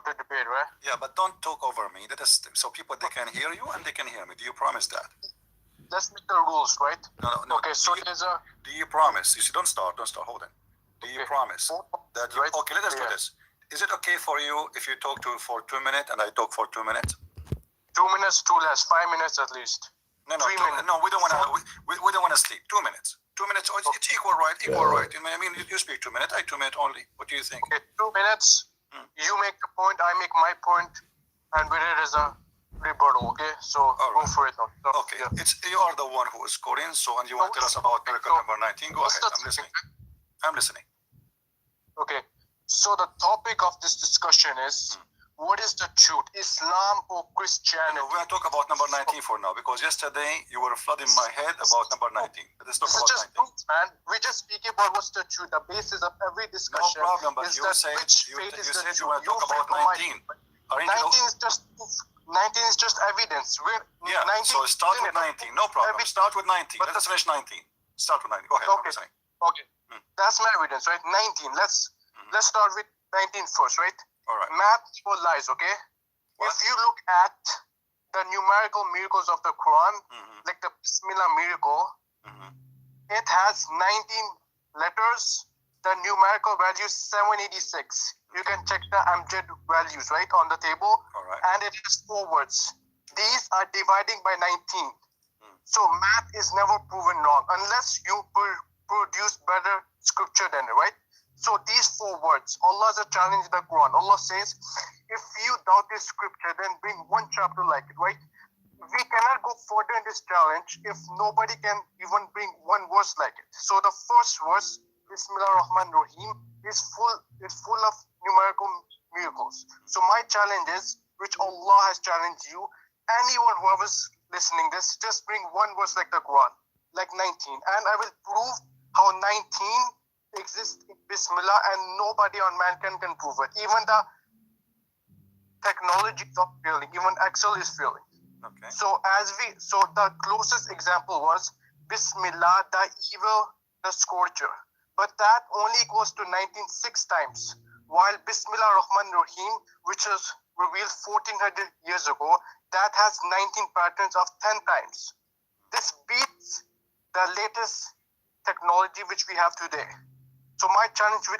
to debate, right? Yeah, but don't talk over me. That is so people they can hear you and they can hear me. Do you promise that? Let's make the rules, right? No. Okay, so there's a... Do you promise? You see, don't start. Hold on. Do you promise that you... Right. Okay, let us do this. Is it okay for you if you talk for 2 minutes and I talk for 2 minutes? 2 minutes, too less. 5 minutes at least. No, 3 minutes. No, we don't want to. We don't want to sleep. 2 minutes. 2 minutes. Oh, it's equal, right? Equal, right? I mean, you speak 2 minutes. I 2 minutes only. What do you think? Okay, 2 minutes. You make the point. I make my point, and with it is a rebuttal. Okay, so go for it now. So, okay, you are the one who is scoring. So, and you want to tell us about miracle number 19? Go ahead. I'm listening. I'm listening. Okay, so the topic of this discussion is. What is the truth, Islam or Christianity? No, we're going to talk about number 19 for now, because yesterday you were flooding my head about number 19. Let's talk about 19. Truth, man. We just speak about what's the truth. The basis of every discussion. No problem, but you said you want to talk about 19. 19 is just 19 is just evidence. Yeah, 19, so start with 19. No problem. Start with 19. Let us finish 19. Start with 19. Go ahead. Okay. Okay. That's my evidence, right? 19. Let's start with 19 first, right? All right. Math for lies, okay? What? If you look at the numerical miracles of the Quran, like the Bismillah miracle, it has 19 letters. The numerical value is 786. You can check the Amjad values, right, on the table. All right. And it has 4 words. These are dividing by 19. So math is never proven wrong unless you produce better scripture than it, right? So these 4 words, Allah has a challenge in the Quran. Allah says, if you doubt this scripture, then bring one chapter like it, right? We cannot go further in this challenge if nobody can even bring one verse like it. So the first verse, Bismillahirrahmanirrahim, is full of numerical miracles. So my challenge is, which Allah has challenged you, anyone who is listening this, just bring one verse like the Quran, like 19. And I will prove how 19 exists in Bismillah and nobody on mankind can prove it. Even the technology is not failing. Even Excel is failing. Okay. So the closest example was Bismillah, the evil, the scorcher. But that only goes to 19 6 times. While Bismillah Rahman Rahim, which was revealed 1400 years ago, that has 19 patterns of 10 times. This beats the latest technology which we have today. So my challenge with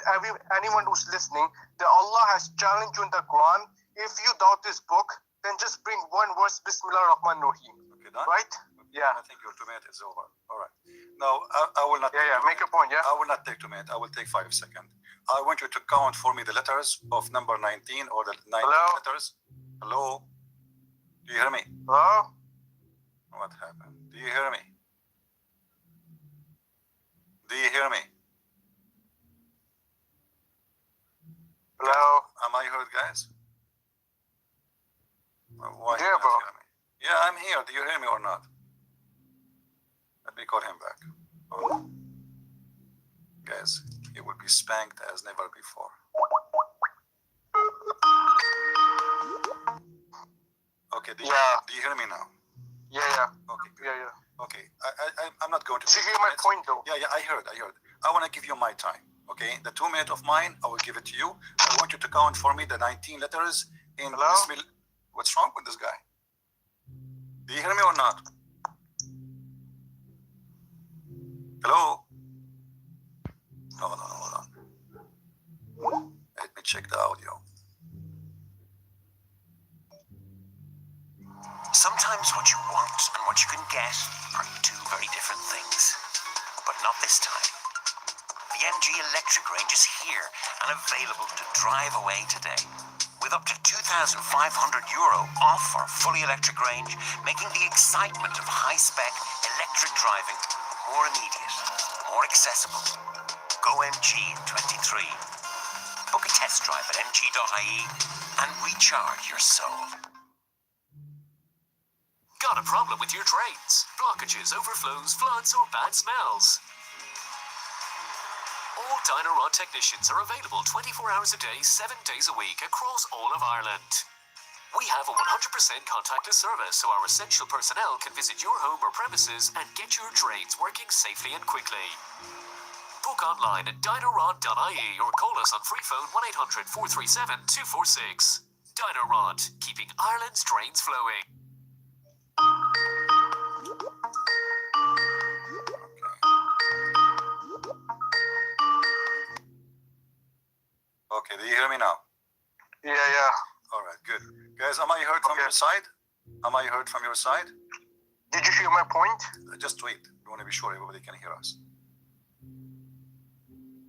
anyone who's listening, that Allah has challenged you in the Quran. If you doubt this book, then just bring one verse, Bismillah Rahman Rahim. Okay, done? Right? Yeah. I think your 2 minutes is over. All right. Now, I will not... Yeah, make your point, yeah? I will not take 2 minutes. I will take 5 seconds. I want you to count for me the letters of number 19 or the 19 letters. Hello? Do you hear me? Hello? What happened? Do you hear me? Do you hear me? Hello? Am I heard, guys? Why yeah, bro. Hear me? Yeah, I'm here. Do you hear me or not? Let me call him back. Oh. Guys, he will be spanked as never before. Okay, do you hear me now? Yeah. Okay, good. Yeah. Okay, I'm not going to... Did you hear my point, though? Yeah, I heard. I want to give you my time, okay? The 2 minutes of mine, I will give it to you. I want you to count for me the 19 letters in Bismillah. What's wrong with this guy? Do you hear me or not? Hello? No, hold on. Let me check the audio. Sometimes what you want and what you can get are 2 very different things. But not this time. The MG Electric Range is here and available to drive away today. With up to €2,500 off our fully electric range, making the excitement of high-spec electric driving more immediate, more accessible. Go MG in 23. Book a test drive at mg.ie and recharge your soul. Got a problem with your drains? Blockages, overflows, floods, or bad smells? All Dynarod technicians are available 24 hours a day, 7 days a week across all of Ireland. We have a 100% contactless service, so our essential personnel can visit your home or premises and get your drains working safely and quickly. Book online at dynarod.ie or call us on free phone 1-800-437-246. Dynarod, keeping Ireland's drains flowing. Okay, do you hear me now? Yeah. All right, good. Guys, am I heard from your side? Am I heard from your side? Did you hear my point? Just wait. We want to be sure everybody can hear us.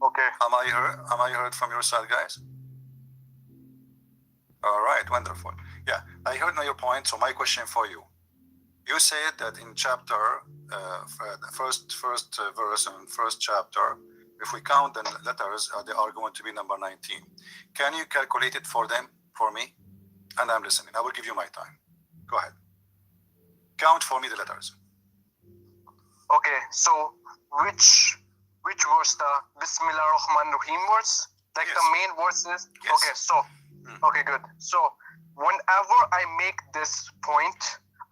Okay. Am I heard from your side, guys? All right, wonderful. Yeah, I heard now your point. So my question for you: you said that in chapter, the first verse and first chapter, if we count the letters, they are going to be number 19. Can you calculate it for me? And I'm listening. I will give you my time. Go ahead. Count for me the letters. Okay. So which verse, the Bismillah Rahman Rahim verse? Like Yes. the main verses? Yes. Okay. So okay, good. So whenever I make this point,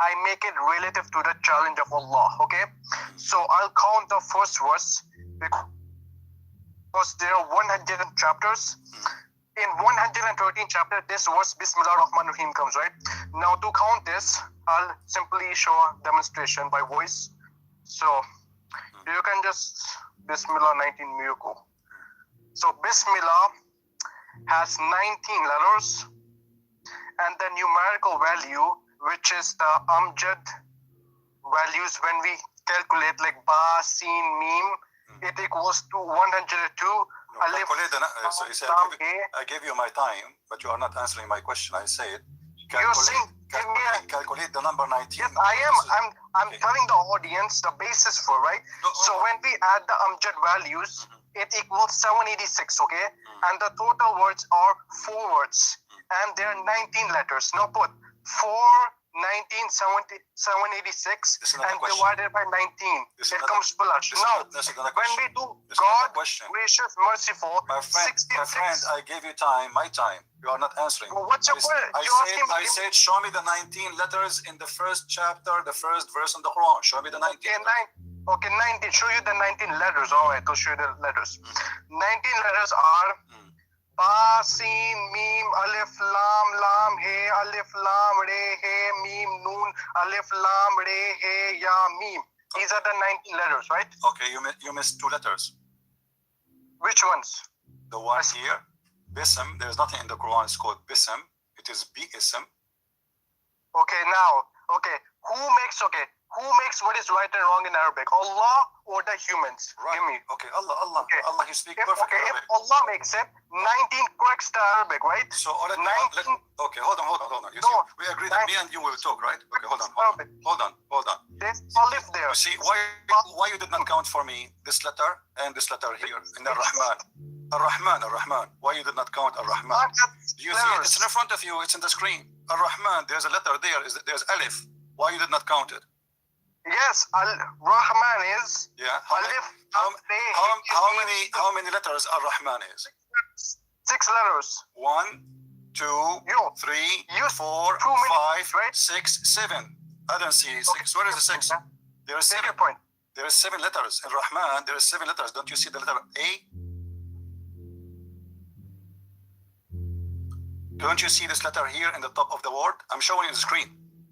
I make it relative to the challenge of Allah. Okay. So I'll count the first verse because there are 100 chapters. In 113 chapter, this verse Bismillah Rahman Rahim comes, right? Now to count this, I'll simply show a demonstration by voice. So you can just Bismillah 19 miracle. So Bismillah has 19 letters, and the numerical value, which is the Amjad values, when we calculate like Ba, Sin, Mim, it equals to 102. Alif, So you said Lam, I gave you my time, but you are not answering my question. I said You're saying, calculate the number 19. yes, I am. I'm telling the audience the basis for, right? So when we add the Amjad values, it equals 786, okay? And the total words are 4 words, and there are 19 letters. Now put 4, 19, 786, This is not a and question. divided by 19. This is It not a- comes flush. this is Now, not- this is not a when question. we do This is not a God, question. gracious, merciful, My friend, 66. I gave you time, my time. You are not answering. Well, what's your question? I said, show me the 19 letters in the first chapter, the first verse in the Quran. Show me the 19. Okay, 19. Show you the 19 letters. All right, I'll show you the letters. 19 letters are Ba, Sin, Mim, Alif, Lam, Lam, He, Alif, Lam, Re, He, Mim, Noon, Alif, Lam, Re, He, Ya, Mim. These are the 19 letters, right? Okay, you missed 2 letters. Which ones? The one here, Bism. There's nothing in the Quran. It's called Bism. It is Bi-ism. Okay, now, who makes what is right and wrong in Arabic? Allah or the humans? Right. Give me. Okay, Allah. Okay. Allah, you speak perfect If Arabic. Allah makes it, 19 corrects the Arabic, right? So, okay, 19. okay, hold on. You No, see, we agree that me and you will talk, right? Okay, hold on. There's Alif there. You see, why you did not count for me this letter and this letter here in Ar-Rahman? Ar-Rahman. Why you did not count Ar-Rahman? Do you see it? It's in front of you. It's in the screen. Ar-Rahman. There's a letter there. There's Alif. Why you did not count it? Yes, Al-Rahman is Yeah. Alif. How many letters Ar-Rahman is? 6 letters. 1, 2, Yo, 3, you 4, 2 minutes, 5, right? 6, 7. I don't see 6. Where is the 6? There is Take 7. your point. There is 7 letters. In Rahman, there is 7 letters. Don't you see the letter A? Don't you see this letter here in the top of the word? I'm showing you the screen.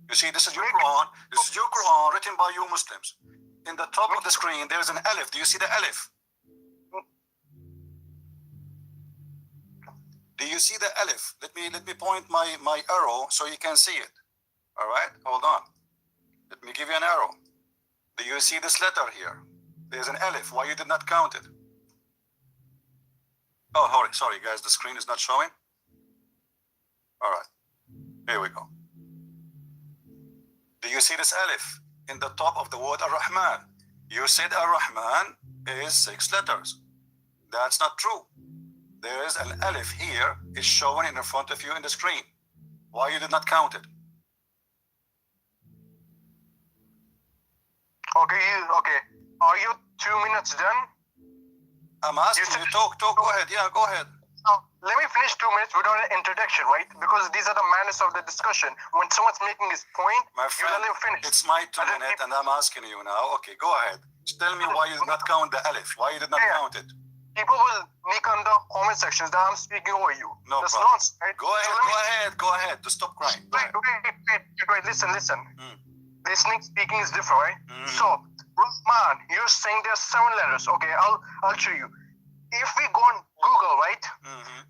You see, this is your Quran. This is your Quran written by you Muslims. In the top of the screen, there is an Alif. Do you see the Alif? Do you see the Alif? Let me point my arrow so you can see it. All right, hold on. Let me give you an arrow. Do you see this letter here? There's an Alif. Why you did not count it? Oh, sorry guys, the screen is not showing. All right, here we go. Do you see this Alif in the top of the word Ar-Rahman? You said Ar-Rahman is 6 letters. That's not true. There is an Alif here, is showing in front of you in the screen. Why you did not count it? Okay. Are you 2 minutes done? I'm asking you, talk, go ahead. Yeah, go ahead. Let me finish 2 minutes without an introduction, right? Because these are the manners of the discussion. When someone's making his point, My you friend, let him finish. it's my 2 minutes and I'm asking you now. Okay, go ahead. Tell me why you did not count the Alif. Why you did not count it? people will nick on the comment sections that I'm speaking over you. No That's problem. nonsense, right? Go So ahead, let me- go ahead. Just stop crying. Go ahead. Wait, listen. Mm. Listening, speaking is different, right? Mm. So, Rahman, you're saying there's 7 letters. Okay, I'll show you. If we go on Google, right? Mhm.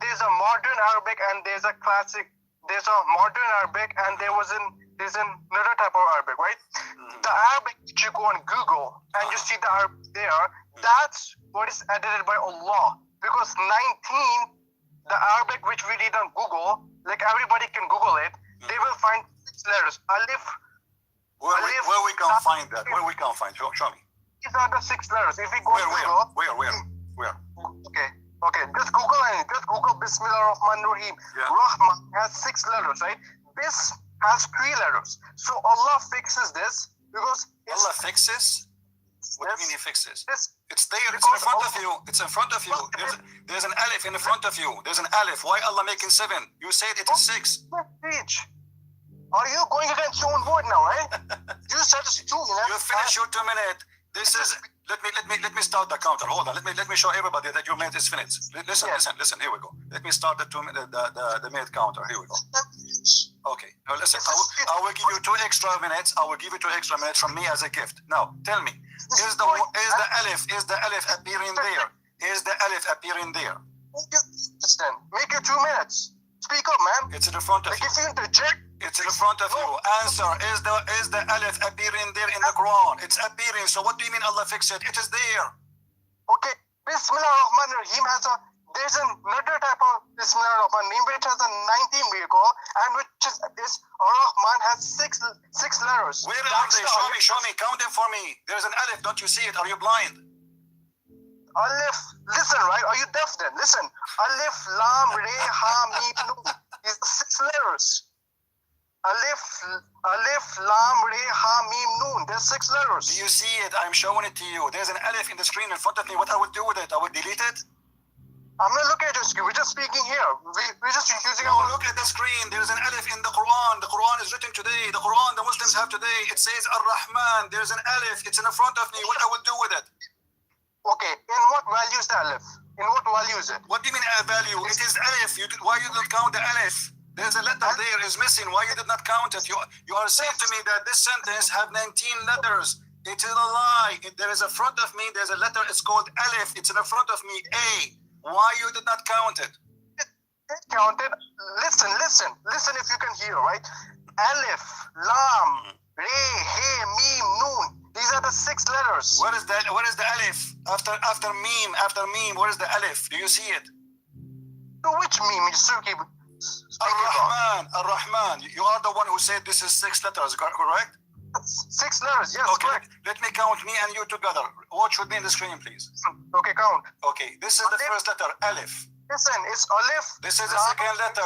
There's a modern Arabic and there's a classic. There's a modern Arabic and there's another type of Arabic, right? Mhm. The Arabic that you go on Google and you see the Arabic there, that's what is edited by Allah. Because 19, the Arabic which we read on Google, like everybody can Google it, they will find 6 letters. Alif. Where we can find that? Where we can find? Show me. These are the 6 letters. If we go Where? on Google, Where? Okay. Just Google Bismillah Rahman Rahim. Yeah. Rahman has 6 letters, right? Bis has 3 letters. So Allah fixes this because it's Allah fixes? What do you mean he fixes? this. It's there. It's in Because front of Allah- you. It's in front of you. There's an alif in the front of you. There's an alif. Why Allah making 7? You said it is 6. Speech. Are you going against your own word now, right? You said it's 2 minutes. You finish your 2 minutes. This is. Let me start the counter. Hold on. Let me show everybody that your minute is finished. Listen. Here we go. Let me start the 2 minute the minute counter. Here we go. Okay. Now listen. I will give you 2 extra minutes. I will give you 2 extra minutes from me as a gift. Now tell me, is the alif appearing there? Is the alif appearing there? Make it 2 minutes. Speak up, man. It's in the front of Like you. if you interject, It's in front of you. Answer. Is the alif appearing there in the Quran? It's appearing. So what do you mean Allah fixed it? It is there. okay, Bismillah Rahman Rahim there's another type of Bismillah Rahman Rahim which has a 19 vehicle and which is this Rahman has 6 letters. Where are That's they? the Show me. Count them for me. There's an alif. Don't you see it? Are you blind? Alif, listen, right? Are you deaf then? Listen. Alif, Lam, Re, Ha, Mim, Nun. These are 6 letters. Alif, Lam, Re, Ha, Mim, Nun. There's 6 letters. Do you see it? I'm showing it to you. There's an alif in the screen in front of me. What I would do with it? I would delete it. I'm not looking at your screen. We're just speaking here. We're just using No, our... look at the screen. There's an alif in the Quran. The Quran is written today. The Quran the Muslims have today. It says Ar-Rahman. There's an alif. It's in the front of me. What I would do with it? Okay, in what value is the Alif? In what value is it? What do you mean value? It is alif. Why you didn't count the alif? There's a letter there is missing. Why you did not count it? You are saying to me that this sentence have 19 letters. It is a lie. There is a front of me. There's a letter. It's called alif. It's in the front of me. A. Why you did not count it? Counted. Listen if you can hear, right? Alif, Lam, Re, He, Mim, Nun. These are the 6 letters. What is that? What is the alif? After meme, what is the alif? Do you see it? So which meme? You still keep speaking about? Ar-Rahman. You are the one who said this is 6 letters, correct? 6 letters, yes, Okay, correct. let me count me and you together. Watch with me on the screen, please. Okay, count. Okay, this is the first letter, alif. Listen, it's Alif. This is the second letter,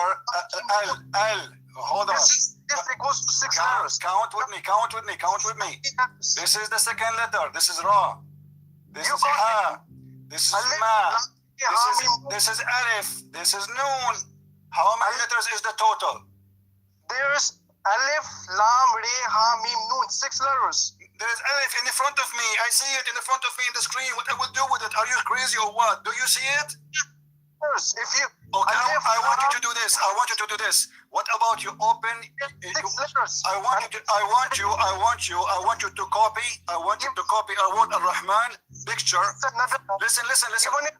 al. Hold on. This equals to 6 letters. Count with me. This is the second letter. This is Ra. This You is got Ha. This is Alif, Ma. Lam, Re, Ha, Mim, Nun. This is Alif. This is Noon. How many letters is the total? There's Alif, Lam, Re, Ha, Mim, Nun. 6 letters. There is Alif in the front of me. I see it in the front of me in the screen. What I will do with it? Are you crazy or what? Do you see it? If you... Okay, Alif, I want you to Lam, do this. I want you to do this. What about you open? 6 letters. I want you to copy. I want you to copy our word Ar-Rahman picture. Listen.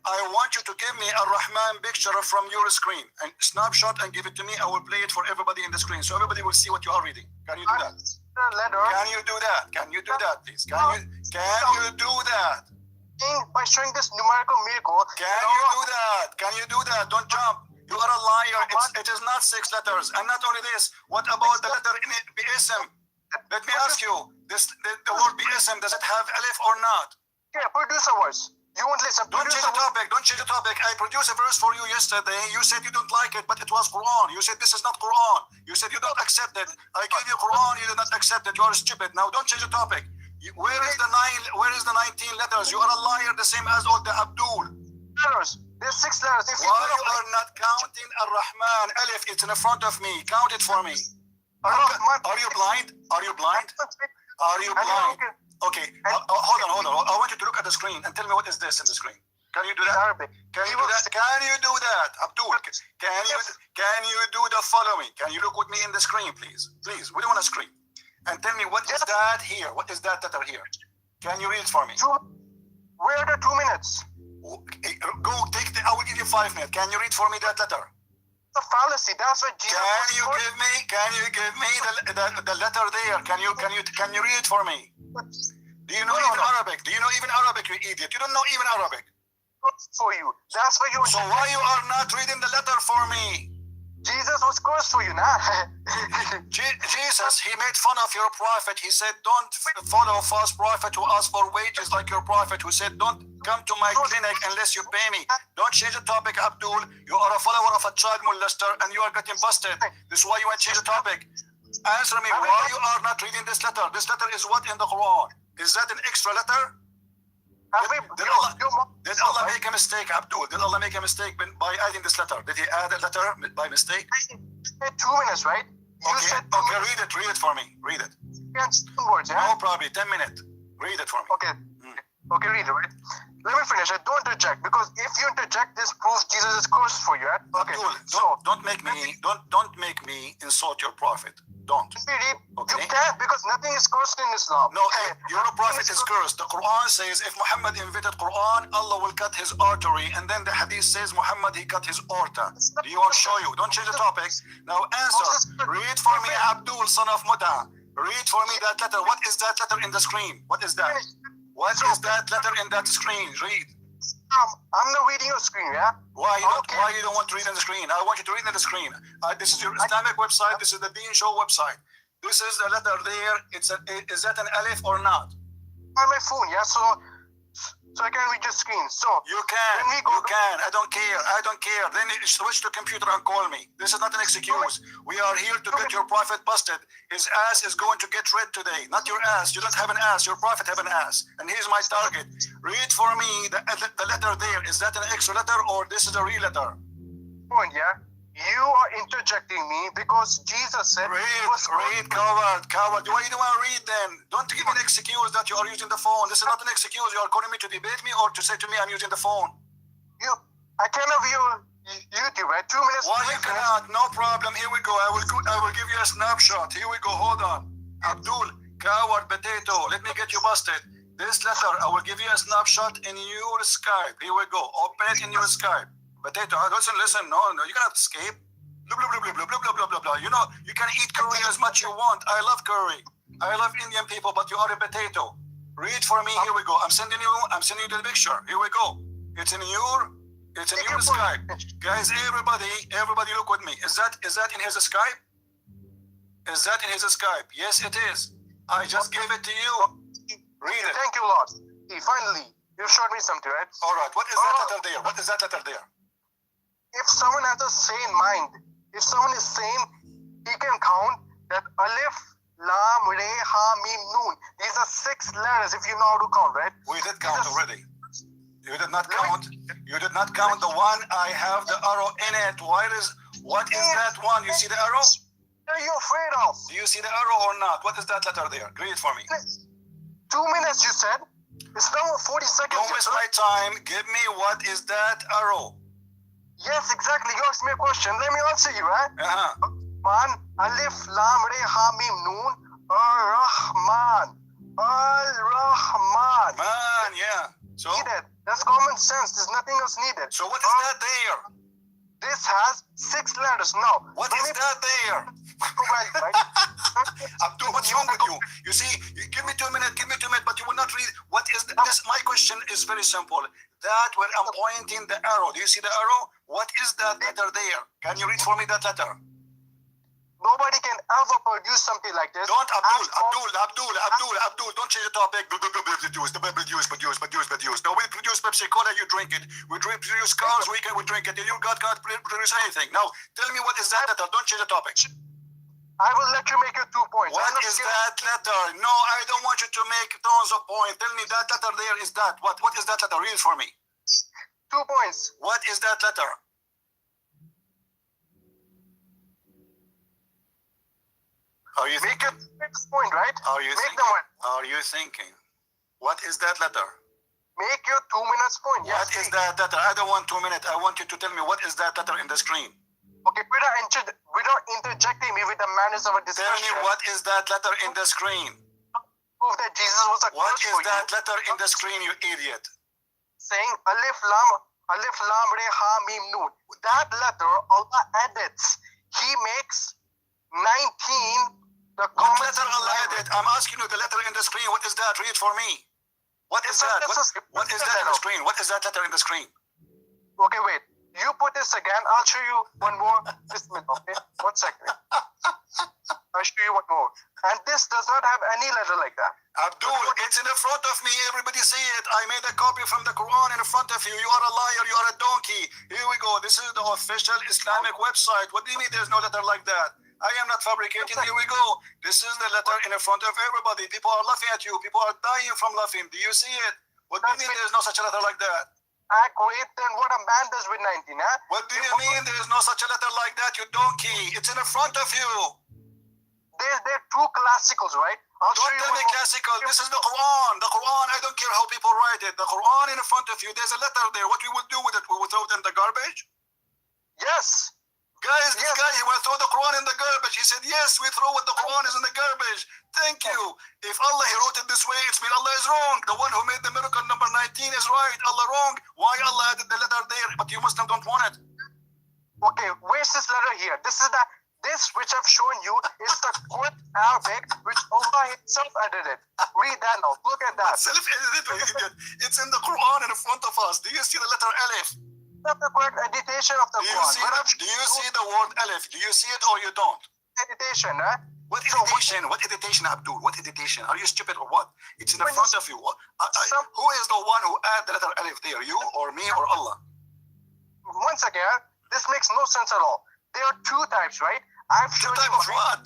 I want you to give me a Rahman picture from your screen and snapshot and give it to me. I will play it for everybody in the screen so everybody will see what you are reading. Can you do that? Can you do that, please? Can you do that? By showing this numerical miracle. Can you do that? Don't jump. You are a liar. It is not 6 letters. And not only this, what about the letter Ism? Let me ask you, the word Ism, does it have alif or not? Yeah, producer words. You won't listen. Don't change the topic. I produced a verse for you yesterday. You said you don't like it, but it was Quran. You said this is not Quran. You said you don't accept it. I gave you Quran. You did not accept it. You are stupid. Now don't change the topic. Where is the 19 letters? You are a liar, the same as all the Abdul. Letters. There's 6 letters. If Why you are not counting Ar-Rahman? Alif, it's in the front of me. Count it for me. Are you blind? Okay, hold on. I want you to look at the screen and tell me what is this in the screen. Can you do in that? Arabic. Can He you do will that? say- Can you do that, Abdul? Can you do the following? Can you look with me in the screen, please? Please, we don't want to screen. And tell me what is that here? What is that letter here? Can you read it for me? Where are the 2 minutes? Go take the. I will give you 5 minutes. Can you read for me that letter? The fallacy. That's what Jesus Can you was give me? Can you give me the letter there? Can you read it for me? Do you know No, even no. Arabic? Do you know even Arabic, you idiot? You don't know even Arabic. for you. That's why you. So why you are not reading the letter for me? Jesus was cursed for you, nah. Jesus, he made fun of your prophet. He said, don't follow a false prophet who asks for wages like your prophet who said, don't come to my clinic unless you pay me. Don't change the topic, Abdul. You are a follower of a child molester and you are getting busted. This is why you want to change the topic. Answer me, why you are not reading this letter? This letter is what in the Quran? Is that an extra letter? Did Allah make a mistake, Abdul? Did Allah make a mistake by adding this letter? Did he add a letter by mistake? You said 2 minutes, right? You Okay, said okay, read it for me. Read it. words, yeah? No problem, 10 minutes. Read it for me. Okay. Okay, read it, right? Let me finish it. Don't interject, because if you interject, this proves Jesus is cursed for you, right? Okay. Abdul, don't make me insult your prophet. Don't. Read. Okay. You can't, because nothing is cursed in Islam. No, your prophet is cursed. The Quran says if Muhammad invented Quran, Allah will cut his artery, and then the hadith says Muhammad he cut his aorta. Do you want to show you? Don't change the topic. Now answer. Read for me, Abdul, son of Muta. Read for me that letter. What is that letter in the screen? What is that? What is that letter in that screen? Read. I'm not reading your screen, yeah? Why you don't want to read on the screen? I want you to read on the screen. This is your Islamic website. This is the Deen Show website. This is the letter there. Is that an alif or not? On my phone, yeah? So I can read your screen. So You can. when we go You can. I don't care. Then you switch to computer and call me. This is not an excuse. We are here to get your prophet busted. His ass is going to get red today. Not your ass. You don't have an ass. Your prophet have an ass. And here's my target. Read for me the letter there. Is that an extra letter or this is a real letter? point, yeah? You are interjecting me because Jesus said Read, coward. Why you don't want to read then? Don't give me an excuse that you are using the phone. This is not an excuse. You are calling me to debate me or to say to me I'm using the phone. I cannot view YouTube, right? 2 minutes. Why you cannot? No problem. Here we go. I will give you a snapshot. Here we go. Hold on. Abdul, coward, potato. Let me get you busted. This letter, I will give you a snapshot in your Skype. Here we go. Open it in your Skype. Potato, listen. No, you cannot escape. Blah, blah, blah, blah, blah, blah, blah, blah, blah. You know, you can eat curry as much you want. I love curry. I love Indian people, but you are a potato. Read for me. Here we go. I'm sending you the picture. Here we go. It's in your Skype. Guys, everybody look with me. Is that in his Skype? Is that in his Skype? Yes, it is. I just gave it to you. Read it. Thank you, Lord. Finally, you showed me something, right? All right. What is that letter there? What is that letter there? If someone has a sane mind, if someone is sane, he can count that Alif, Lam, Re, Ha, Mim, Noon. These are 6 letters if you know how to count, right? We did count already. You did not count. You did not count the one. I have the arrow in it. What is that one? You see the arrow? What are you afraid of? Do you see the arrow or not? What is that letter there? Read it for me. 2 minutes, you said? It's now 40 seconds. Don't waste my time. Give me what is that arrow? Yes, exactly. You asked me a question. Let me answer you, right? Man, Alif, Lam, Re, Ha, Mim, Noon, Ar-Rahman. Al-Rahman. Man, yeah. So? Needed. That's common sense. There's nothing else needed. So what is that there? This has 6 letters now. What is that there? Abdul, what's wrong with you? You see, you give me 2 minutes, but you will not read. What is this? My question is very simple. That where I'm pointing the arrow. Do you see the arrow? What is that letter there? Can you read for me that letter? Nobody can ever produce something like this. Don't, Abdul, don't change the topic. Produce. No, we produce Pepsi Cola, you drink it. We produce cars, we drink it. You God can't produce anything. Now, tell me what is that letter? Don't change the topic. I will let you make your 2 points. What is that letter? No, I don't want you to make tons of points. Tell me that letter there is that. What is that letter? Read for me. 2 points. What is that letter? Are you Make this point, right? Are you Make them one. Are you thinking? What is that letter? make your 2 minutes point. What is that letter? I don't want 2 minutes. I want you to tell me what is that letter in the screen. Okay, without interjecting me with the manners of a Tell discussion. me what is that letter in the screen. Prove that Jesus was a What curse is for that you. letter in the screen, you idiot? Saying Alif Lam Re Ha Mim Noon. That letter Allah edits. He makes 19 the What common letter Allah added? I'm asking you the letter in the screen. What is that? Read for me. What is that? What is that in the screen? What is that letter in the screen? Okay, wait. You put this again. I'll show you one more. Just a minute, okay? 1 second. I'll show you one more. And this does not have any letter like that. Abdul, it's in the front of me. Everybody see it. I made a copy from the Quran in front of you. You are a liar. You are a donkey. Here we go. This is the official Islamic website. What do you mean there's no letter like that? I am not fabricating. Here we go. This is the letter in front of everybody. People are laughing at you. People are dying from laughing. Do you see it? What do you mean there's no such a letter like that? Accurate than what a man does with 19, huh? What do you mean there's no such a letter like that, you donkey? It's in the front of you. They're two classicals, right? I'll show Don't you tell me one more. classical. This is the Quran. The Quran, I don't care how people write it. The Quran in front of you, there's a letter there. What we would do with it? We would throw it in the garbage? Yes. Guys, this Yes. guy, he went throw the Quran in the garbage. He said, yes, we throw what the Quran is in the garbage. Thank you. If Allah, he wrote it this way, it's mean Allah is wrong. The one who made the miracle number 19 is right. Allah wrong. Why Allah added the letter there, but you Muslim don't want it? Okay, where's this letter here? This which I've shown you is the good Arabic which Allah himself edited. Read that now. Look at that. Self-edited, you idiot. It's in the Quran in front of us. Do you see the letter Alif? That's the correct editation of the Do you Quran. see, But I've do you see the word Alif? Do you see it or you don't? editation, huh? What editation? What editation, Abdul? What editation? Are you stupid or what? It's in the front of you. Who is the one who added the letter Alif there? You or me or Allah? Once again, this makes no sense at all. There are two types, right? I've Two shown type you of what?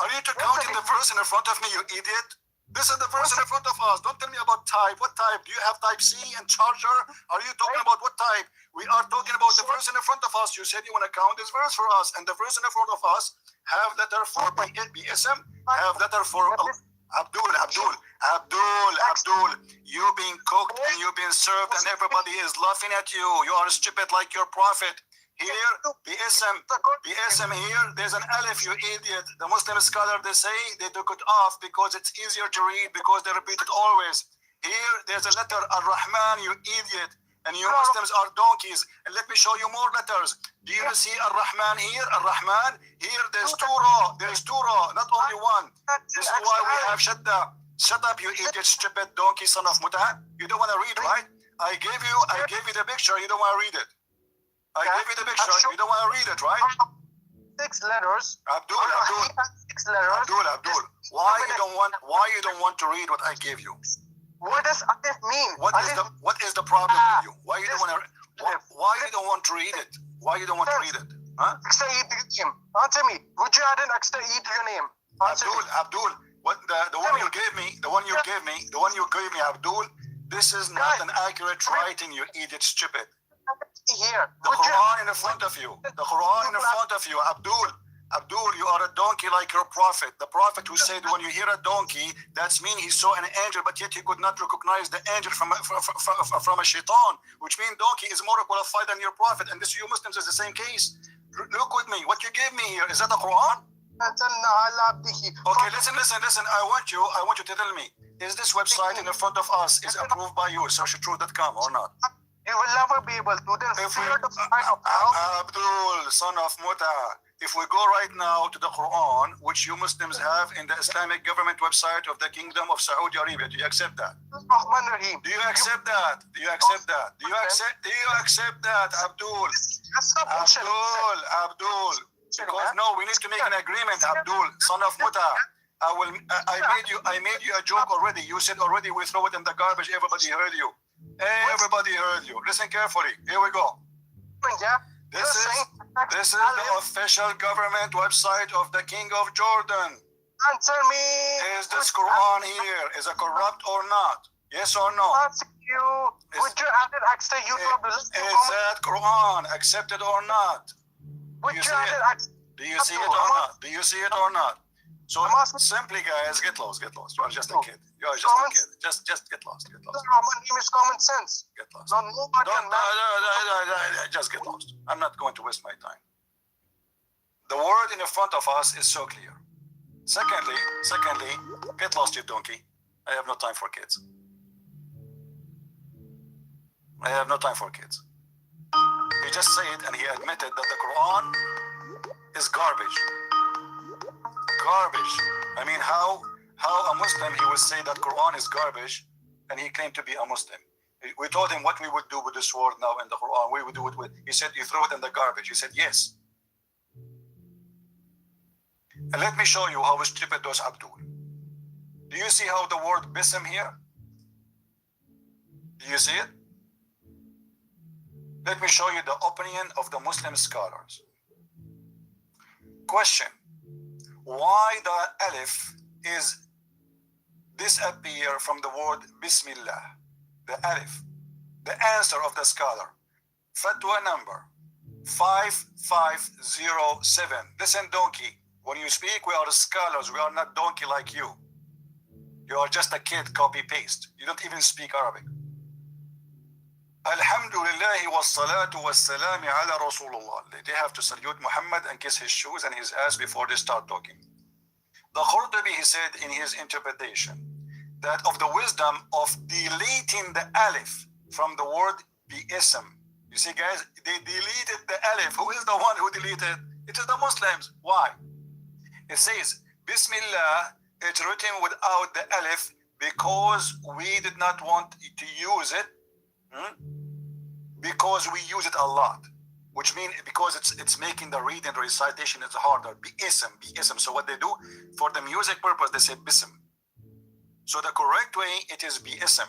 Are you counting the verse in front of me, you idiot? This is the verse in front of us. Don't tell me about type. What type? Do you have type C and charger? Are you talking about what type? We are talking about the verse in front of us. You said you want to count this verse for us. And the verse in front of us have letter for BSM, have letter for Abdul. You've been cooked and you've been served and everybody is laughing at you. You are stupid like your prophet. Here, BSM here, there's an alif, you idiot. The Muslim scholar, they say they took it off because it's easier to read because they repeat it always. Here, there's a letter, Ar-Rahman, you idiot. And you Muslims are donkeys. And let me show you more letters. Do you see Ar-Rahman here? Ar-Rahman, here there's two raw. There's two raw, not only one. This is why we have Shadda. Shut up, you idiot, stupid donkey, son of Muta. You don't want to read, right? I gave you the picture, you don't want to read it. I gave you the picture. You don't want to read it, right? 6 letters. Abdul. 6 letters. Abdul. Why you don't want to read what I gave you? What does Alif mean? What is the problem with you? Why you don't want to read it? Why you don't want to read it? Huh? Extra E to your name. Answer me. Would you add an extra E to your name? Abdul. What the one you gave me? The one you gave me, Abdul. This is not an accurate writing, you idiot, stupid. Here. The Quran in front of you. The Quran in front of you. Abdul, you are a donkey like your prophet. The prophet who said when you hear a donkey, that's mean he saw an angel, but yet he could not recognize the angel from a shaitan, which means donkey is more qualified than your prophet. And this you Muslims is the same case. Look with me. What you gave me here, is that the Quran? Okay, listen. I want you to tell me, is this website in the front of us is approved by you, socialtruth.com or not? You will never be able to. Abdul, son of Muta, if we go right now to the Quran, which you Muslims have in the Islamic government website of the Kingdom of Saudi Arabia, do you accept that? Do you accept that? Do you accept that, Abdul? Abdul. Because no, we need to make an agreement, Abdul, son of Muta. I made you a joke already. You said already we throw it in the garbage. Everybody heard you. Listen carefully. Here we go. This is the official government website of the King of Jordan. Answer me. Is this Quran here? Is it corrupt or not? Yes or no? Would you add an extra U from the list? Is that Quran accepted or not? Do you see it or not? So I'm asking- simply, guys, get lost, get lost. You are just a No. kid. You are just Common- a kid. Just get lost, get lost, My name is common sense. get lost. No, nobody Don't, can manage. just get lost. I'm not going to waste my time. The word in front of us is so clear. Secondly, get lost, you donkey. I have no time for kids. I have no time for kids. He just said and he admitted that the Quran is garbage. Garbage. I mean, how a Muslim, he would say that Quran is garbage and he claimed to be a Muslim. We told him what we would do with this word now in the Quran. We would do it with, he said, you throw it in the garbage. He said, yes. And let me show you how stupid those Abdul. Do you see how the word bism here? Do you see it? Let me show you the opinion of the Muslim scholars. Question: why the alif is disappear from the word Bismillah? The alif. The answer of the scholar. Fatwa number 5507. Listen, donkey. When you speak, we are scholars. We are not donkey like you. You are just a kid, copy paste. You don't even speak Arabic. Alhamdulillah wa salatu wa salam ala Rasulullah. They have to salute Muhammad and kiss his shoes and his ass before they start talking. The Qurtubi, he said in his interpretation that of the wisdom of deleting the alif from the word bi-ism. You see, guys, they deleted the alif. Who is the one who deleted? It is the Muslims. Why? It says, Bismillah, it's written without the alif because we did not want to use it. Because we use it a lot, which means because it's making the reading, the recitation is harder. Bi-ism. So what they do for the music purpose, they say bism. So the correct way, it is bi-ism.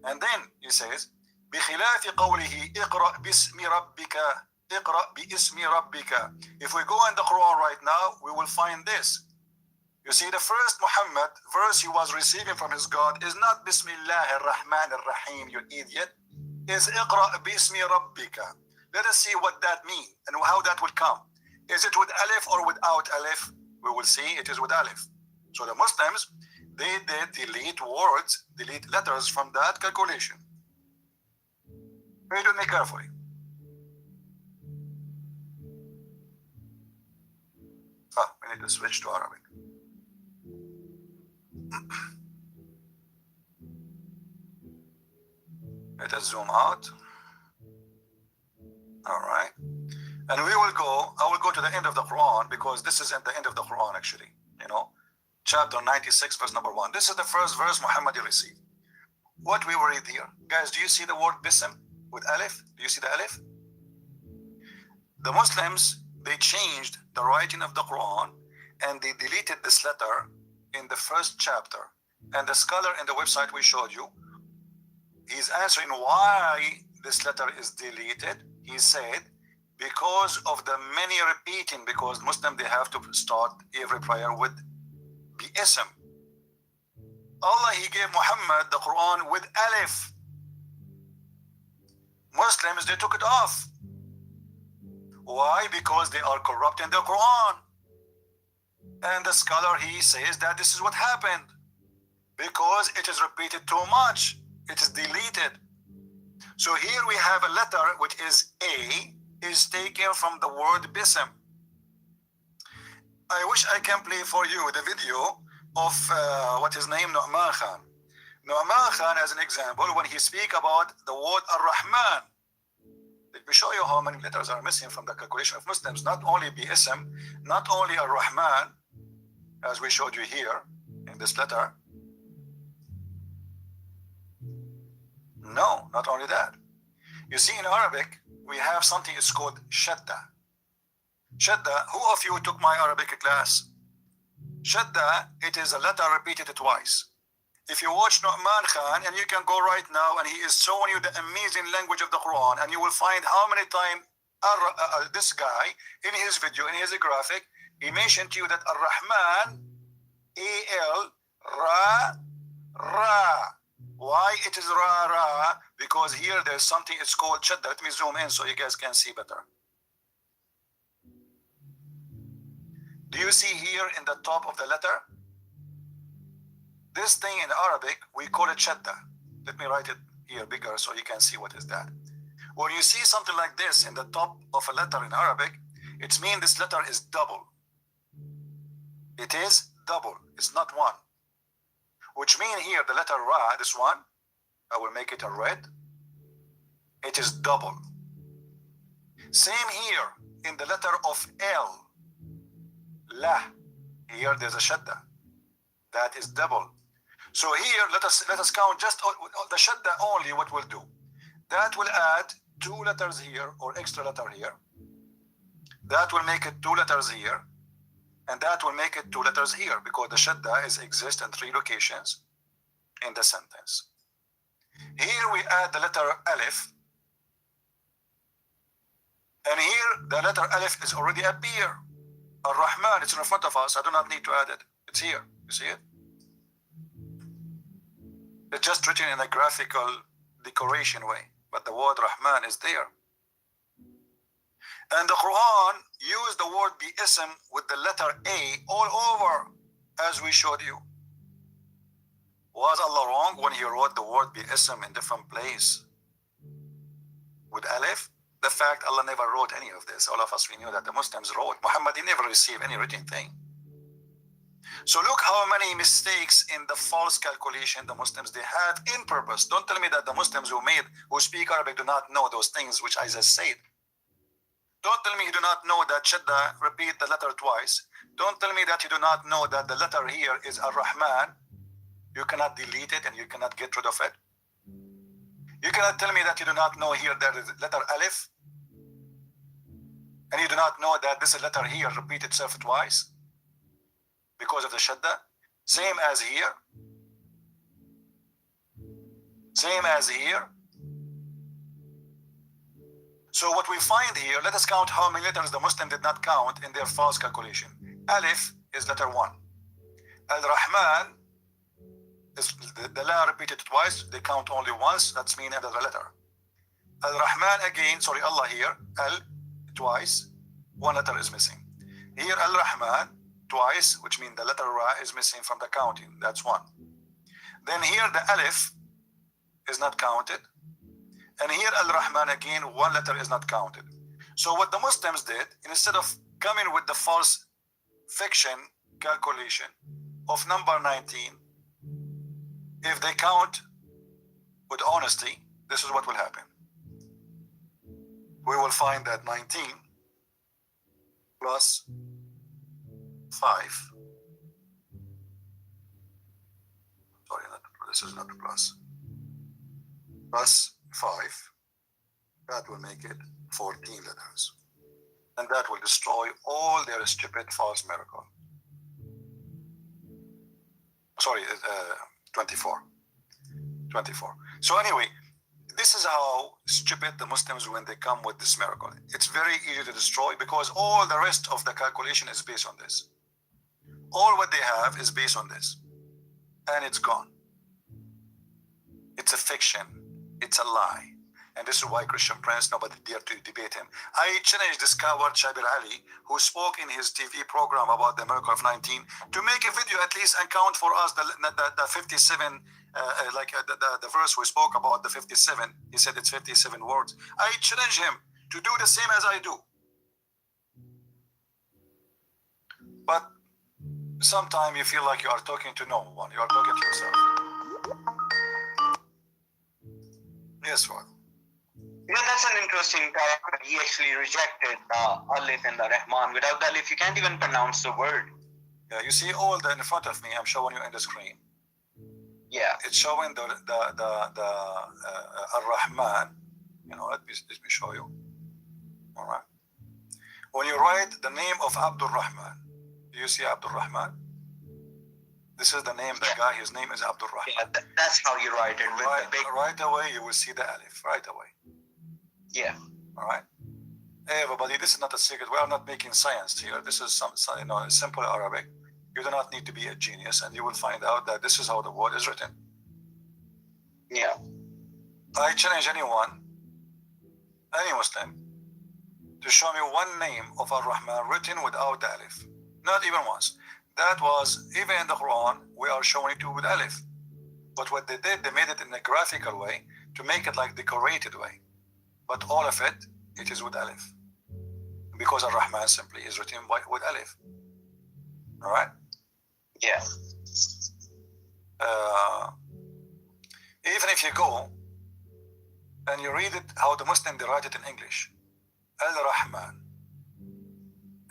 And then he says, بخلاف قوله اقرأ باسم ربك اقرأ باسم ربك. If we go in the Quran right now, we will find this. You see, the first Muhammad verse he was receiving from his God is not Bismillah ar-Rahman ar-Rahim, you idiot. Is اقرأ باسم ربك. Let us see what that means and how that will come. Is it with alif or without alif? We will see it is with alif. So the Muslims, they did delete words, delete letters from that calculation. Read with me carefully. We need to switch to Arabic. Let us zoom out. All right. And I will go to the end of the Quran because this is at the end of the Quran actually, chapter 96, verse number 1. This is the first verse Muhammad received. What we will read here. Guys, do you see the word bism with alif? Do you see the alif? The Muslims, they changed the writing of the Quran and they deleted this letter in the first chapter. And the scholar in the website we showed you, he's answering why this letter is deleted. He said, because of the many repeating, because Muslim, they have to start every prayer with bi-ism. Allah, he gave Muhammad the Quran with alif. Muslims, they took it off. Why? Because they are corrupting the Quran. And the scholar, he says that this is what happened. Because it is repeated too much. It is deleted. So here we have a letter which is A, is taken from the word bism. I wish I can play for you the video of what is named Nu'man Khan. Nu'man Khan, as an example, when he speak about the word Ar-Rahman. Let me show you how many letters are missing from the calculation of Muslims. Not only bi-ism, not only Ar-Rahman, as we showed you here in this letter. No, not only that. You see, in Arabic, we have something it's called shadda. Shadda, who of you took my Arabic class? Shadda, it is a letter repeated twice. If you watch Nu'man Khan, and you can go right now, and he is showing you the amazing language of the Quran, and you will find how many times this guy, in his video, in his graphic, he mentioned to you that Ar-Rahman, A-L, Ra, Ra. Why it is Ra, Ra? Because here there's something, it's called Shadda. Let me zoom in so you guys can see better. Do you see here in the top of the letter? This thing in Arabic, we call it shadda. Let me write it here bigger so you can see what is that. When you see something like this in the top of a letter in Arabic, it means this letter is double. It is double. It's not one. Which means here the letter Ra, this one, I will make it a red. It is double. Same here in the letter of L. La. Here there's a shadda. That is double. So here let us count just the shadda only. What we'll do? That will add 2 letters here or extra letter here. That will make it 2 letters here. And that will make it 2 letters here because the shadda exists in 3 locations in the sentence. Here we add the letter alif. And here the letter alif is already appear. Ar-Rahman, it's in front of us. I do not need to add it. It's here. You see it? It's just written in a graphical decoration way. But the word Rahman is there. And the Quran used the word bi-ism with the letter A all over, as we showed you. Was Allah wrong when he wrote the word bi-ism in different place with alif? The fact Allah never wrote any of this. All of us, we knew that the Muslims wrote. Muhammad, he never received any written thing. So look how many mistakes in the false calculation the Muslims they have in purpose. Don't tell me that the Muslims who speak Arabic do not know those things which I just said. Don't tell me you do not know that shadda repeat the letter twice. Don't tell me that you do not know that the letter here is Ar-Rahman. You cannot delete it and you cannot get rid of it. You cannot tell me that you do not know here that is letter alif. And you do not know that this letter here repeat itself twice because of the shadda. Same as here. Same as here. So what we find here, let us count how many letters the Muslim did not count in their false calculation. Alif is letter 1. Al-Rahman is the la repeated twice. They count only once. That's mean another letter. Al-Rahman again, sorry, Allah here, Al twice. 1 letter is missing. Here Al-Rahman twice, which means the letter Ra is missing from the counting. That's 1. Then here the Alif is not counted. And here Al-Rahman again, 1 letter is not counted. So what the Muslims did, instead of coming with the false fiction calculation of number 19, if they count with honesty, this is what will happen. We will find that 19 plus 5. Sorry, this is not a plus. Plus 5, that will make it 14 letters. And that will destroy all their stupid false miracle. Sorry, 24. 24. So anyway, this is how stupid the Muslims when they come with this miracle. It's very easy to destroy because all the rest of the calculation is based on this. All what they have is based on this. And it's gone. It's a fiction. It's a lie. And this is why Christian Prince, nobody dare to debate him. I challenged this coward Shabir Ali, who spoke in his TV program about the miracle of 19, to make a video at least and count for us the 57, the verse we spoke about, the 57. He said it's 57 words. I challenge him to do the same as I do. But sometimes you feel like you are talking to no one. You are talking to yourself. Yes, Fuad. Yeah, that's an interesting character. He actually rejected Alif and the Rahman. Without the Alif, you can't even pronounce the word. Yeah, you see all the in front of me. I'm showing you in the screen. Yeah, It's showing the Ar-Rahman. You know, let me show you. All right. When you write the name of Abdul Rahman, do you see Abdul Rahman? This is the name, the guy, his name is Abdul Rahman. yeah, that's how you write it. With the big, Right away, you will see the alif, right away. yeah. All right. Hey, everybody, this is not a secret. We are not making science here. This is some simple Arabic. You do not need to be a genius, and you will find out that this is how the word is written. Yeah. I challenge anyone, any Muslim, to show me one name of Ar-Rahman written without the alif. Not even once. That was, even in the Quran, we are showing it to with alif. But what they did, they made it in a graphical way to make it like decorated way. But all of it, it is with alif. Because Ar-Rahman simply is written with alif. All right? Yeah. Even if you go and you read it how the Muslim they write it in English, Al-Rahman,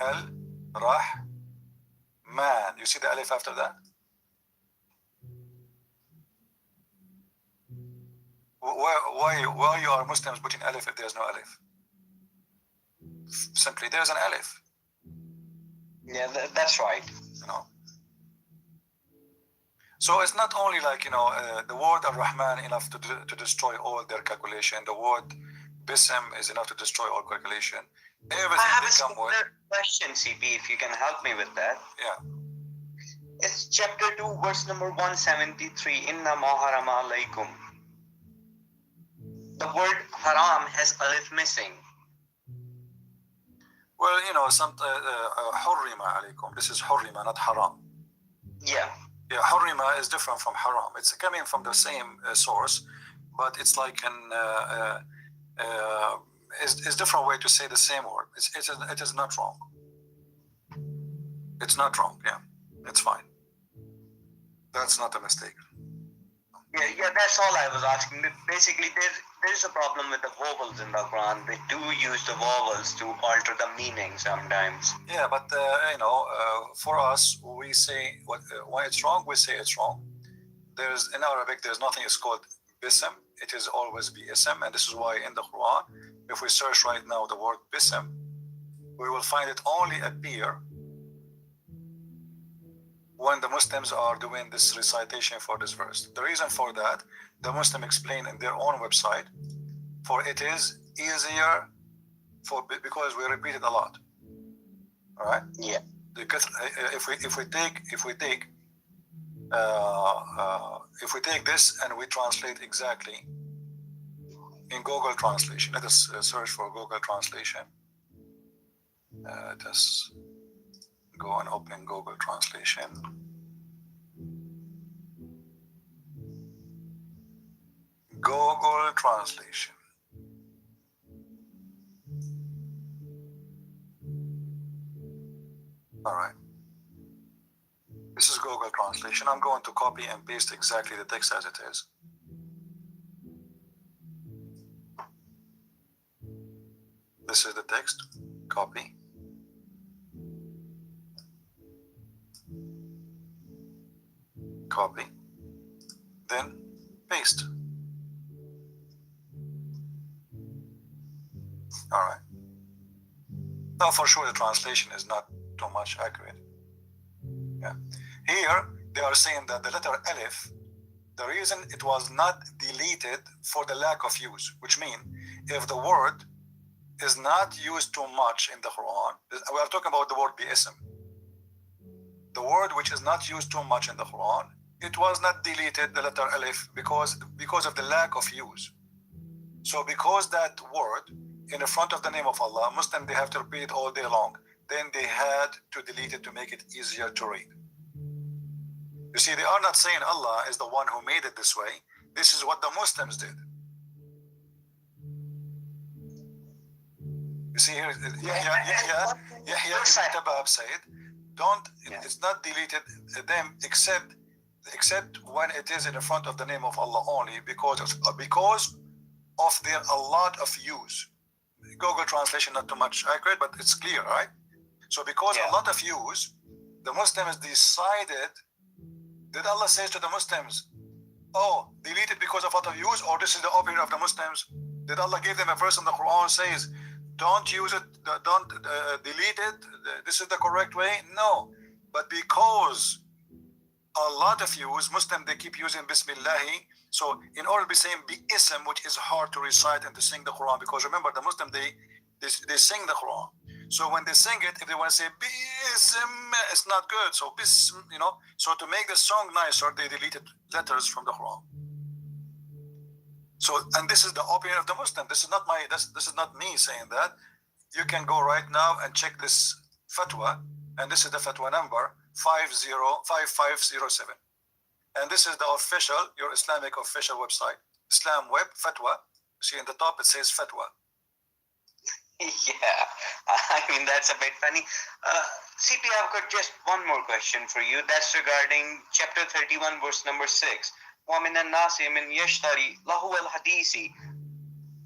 Al-Rahman, you see the alif after that? Why you are Muslims putting alif if there's no alif? Simply there's an alif. Yeah, that's right. You know. So it's not only like, you know, the word Ar-Rahman enough to destroy all their calculation. The word Bism is enough to destroy all calculation. Everything I have they a come with. question, CP, if you can help me with that. Yeah. It's chapter 2, verse number 173. Inna ma harama alaykum. The word haram has alif missing. Well, you know, some hurrima alaykum. This is hurrima, not haram. Yeah. Yeah, hurrima is different from haram. It's coming from the same source, but it's like an is different way to say the same word. It is not wrong. It's not wrong. Yeah, it's fine. That's not a mistake. Yeah, that's all I was asking. Basically, there's a problem with the vowels in the Quran. They do use the vowels to alter the meaning sometimes. Yeah, but you know, for us, we say when it's wrong, we say it's wrong. There's in Arabic, there's nothing is called bism. It is always bism, and this is why in the Quran, if we search right now the word bism, we will find it only appear when the Muslims are doing this recitation for this verse. The reason for that, the Muslim explain in their own website, for it is easier because we repeat it a lot. All right. Yeah. Because if we take this and we translate exactly in Google Translation, let us search for Google Translation. Let us go and open Google Translation. Google Translation. All right. This is Google Translation. I'm going to copy and paste exactly the text as it is. This is the text. Copy. Copy. Then paste. All right. Now, for sure, the translation is not too much accurate. Yeah. Here, they are saying that the letter Alif, the reason it was not deleted for the lack of use, which means if the word is not used too much in the Quran, we are talking about the word Bi'ism. The word which is not used too much in the Quran, it was not deleted, the letter Alif, because of the lack of use. So because that word in the front of the name of Allah, Muslim, they have to repeat it all day long. Then they had to delete it to make it easier to read. You see, they are not saying Allah is the one who made it this way. This is what the Muslims did. You see here, Yahya ibn Tabab said, it's not deleted them except when it is in the front of the name of Allah only because of their a lot of use. Google Translation not too much accurate, but it's clear, right? So because a lot of use, the Muslims decided, did Allah say to the Muslims, oh, delete it because of a lot of use, or this is the opinion of the Muslims? Did Allah give them a verse in the Quran says, don't use it, don't delete it, this is the correct way? No, but because a lot of use, Muslim, they keep using Bismillahi. So in order to be saying Bi-Ism, which is hard to recite and to sing the Quran, because remember the Muslim, they sing the Quran. So when they sing it, if they want to say Bi-Ism, it's not good. So Bism, you know, so to make the song nicer, they deleted letters from the Quran. So, and this is the opinion of the Muslim. This is not this is not me saying that. You can go right now and check this fatwa and this is the fatwa number 505507. And this is the official, your Islamic official website, Islam Web Fatwa. See in the top it says fatwa. Yeah, I mean, that's a bit funny. CP, I've got just one more question for you. That's regarding chapter 31, verse number 6. وَمِنَ النَّاسِ مِنْ يَشْتَرِي لَهُوَ الْحَدِيثِ.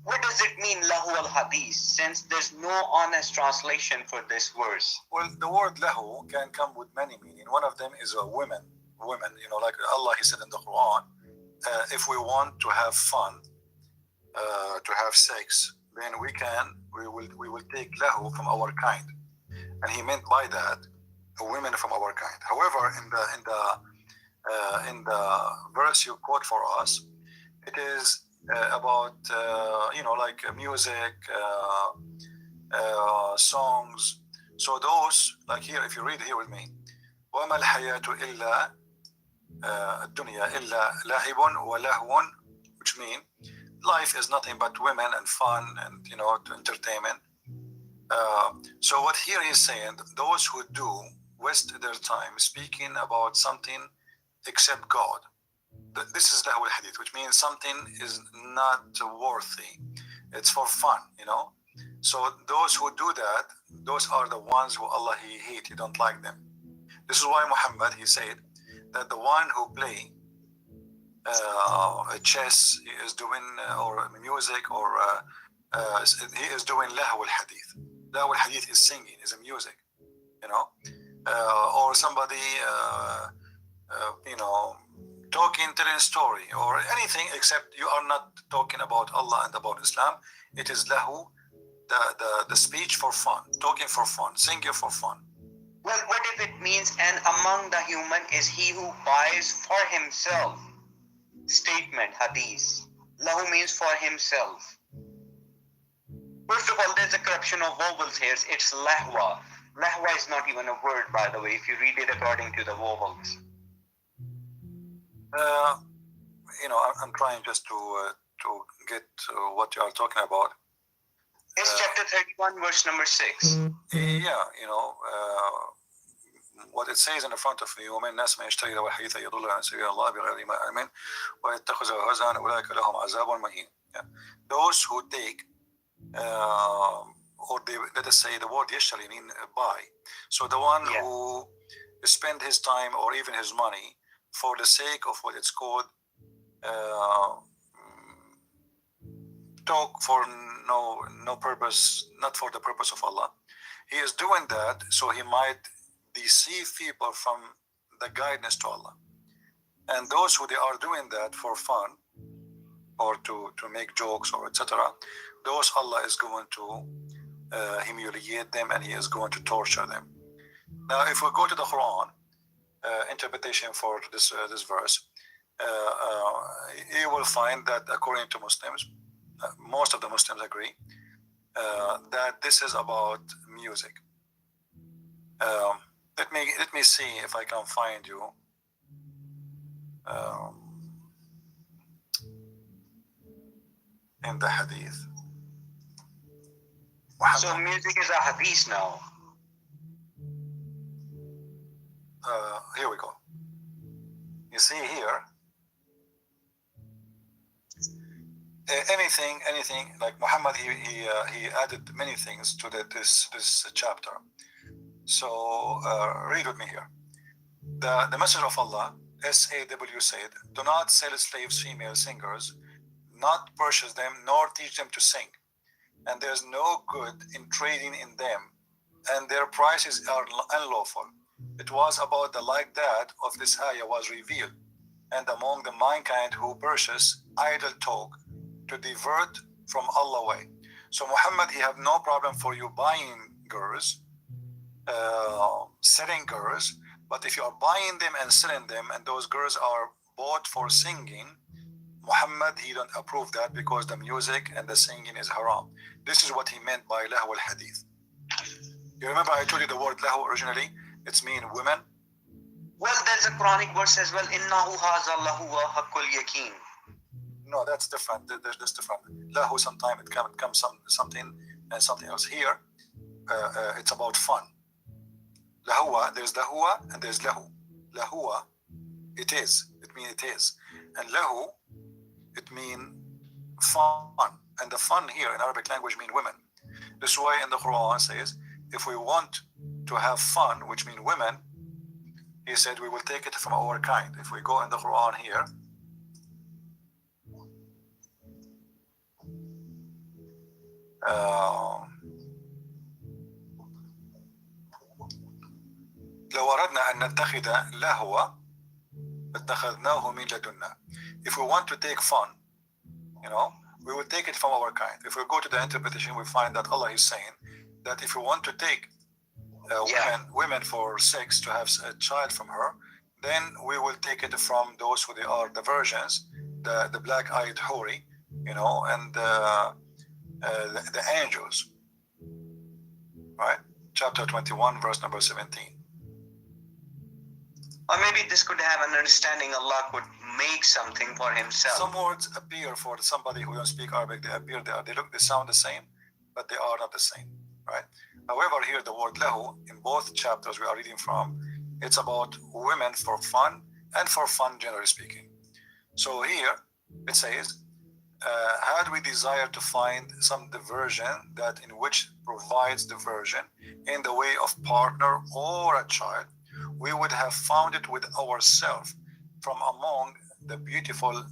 What does it mean, lahu al-hadith, since there's no honest translation for this verse? Well, the word lahu can come with many meanings. One of them is women, you know, like Allah, He said in the Quran, if we want to have fun, to have sex, then we will take lahu from our kind. And He meant by that, women from our kind. However, in the verse you quote for us, it is about you know, like music, songs. So those, like here, if you read here with me, وَمَا الْحَيَاةُ إِلَّا الدُّنْيَا إِلَّا لَهِبٌ وَلَهْوٌ, which mean life is nothing but women and fun and, you know, entertainment. So what here he's saying, those who do waste their time speaking about something except God, this is lahu al-hadith, which means something is not worthy. It's for fun, you know. So those who do that, those are the ones who Allah He hate. He don't like them. This is why Muhammad, he said that the one who play chess, he is doing or music, or he is doing lahu al-hadith. Lahu al-hadith is singing, is a music, you know, or somebody you know, talking, telling story, or anything except you are not talking about Allah and about Islam. It is lahu, the speech for fun, talking for fun, singing for fun. Well, what if it means, and among the human is he who buys for himself? Statement, hadith. Lahu means for himself. First of all, there's a corruption of vowels here. It's lahwa. Lahwa is not even a word, by the way, if you read it according to the vowels. You know, I'm trying just to get what you are talking about. It's chapter 31, verse number 6. Yeah, you know, what it says in the front of you, وَمِنْ النَّاسِ مَنْ يَشْتَرِي لَهُ الْحَدِيثَ يُضِلُّ عَنْ سَبِيلِ اللَّهِ بِغَيْرِ عِلْمٍ وَيَتَّخِذُهُ هُزُوًا أُولَٰئِكَ لَهُمْ عَذَابٌ مُهِينٌ. Those who take, or they, let us say, the word yashtari mean buy. So the one who spend his time or even his money for the sake of what it's called talk for no purpose, not for the purpose of Allah. He is doing that so he might deceive people from the guidance to Allah. And those who they are doing that for fun or to make jokes or etc., those Allah is going to humiliate them and He is going to torture them. Now, if we go to the Quran interpretation for this verse, you will find that according to Muslims, most of the Muslims agree that this is about music. Let me see if I can find you. In the hadith. So music is a hadith now. Here we go. You see here, anything like Muhammad, he added many things to this chapter. So read with me here. The Messenger of Allah, SAW, said, "Do not sell slaves, female singers, not purchase them, nor teach them to sing. And there's no good in trading in them, and their prices are unlawful." It was about the like that of this ayah was revealed, and among the mankind who purchase idle talk to divert from Allah way. So Muhammad, he have no problem for you buying girls, selling girls, but if you are buying them and selling them, and those girls are bought for singing, Muhammad, he don't approve that, because the music and the singing is haram. This is what he meant by lahu al-hadith. You remember I told you the word lahu originally? It's mean women. Well, there's a Quranic verse as well. Innahu haza lahu wa haqqul yakin. No, that's different. That's different. Lahu, sometimes it comes something and something else. Here, it's about fun. Lahua, there's lahua and there's lahu. Lahua, it is. It means it is. And lahu, it means fun. And the fun here in Arabic language mean women. This is why in the Quran says, if we want to have fun, which mean women, he said we will take it from our kind. If we go in the Quran here, لو أردنا أن نتخذ لهوا اتخذناه من لدنا. If we want to take fun, you know, we will take it from our kind. If we go to the interpretation, we find that Allah is saying that if we want to take women for sex, to have a child from her, then we will take it from those who they are the virgins, the black-eyed hoary, you know, and the angels, right? Chapter 21, verse number 17. Or maybe this could have an understanding Allah could make something for himself. Some words appear for somebody who don't speak Arabic, they sound the same, but they are not the same, right? However, here the word lahu, in both chapters we are reading from, it's about women for fun, and for fun generally speaking. So here it says, had we desire to find some diversion that in which provides diversion in the way of partner or a child, we would have found it with ourselves from among the beautiful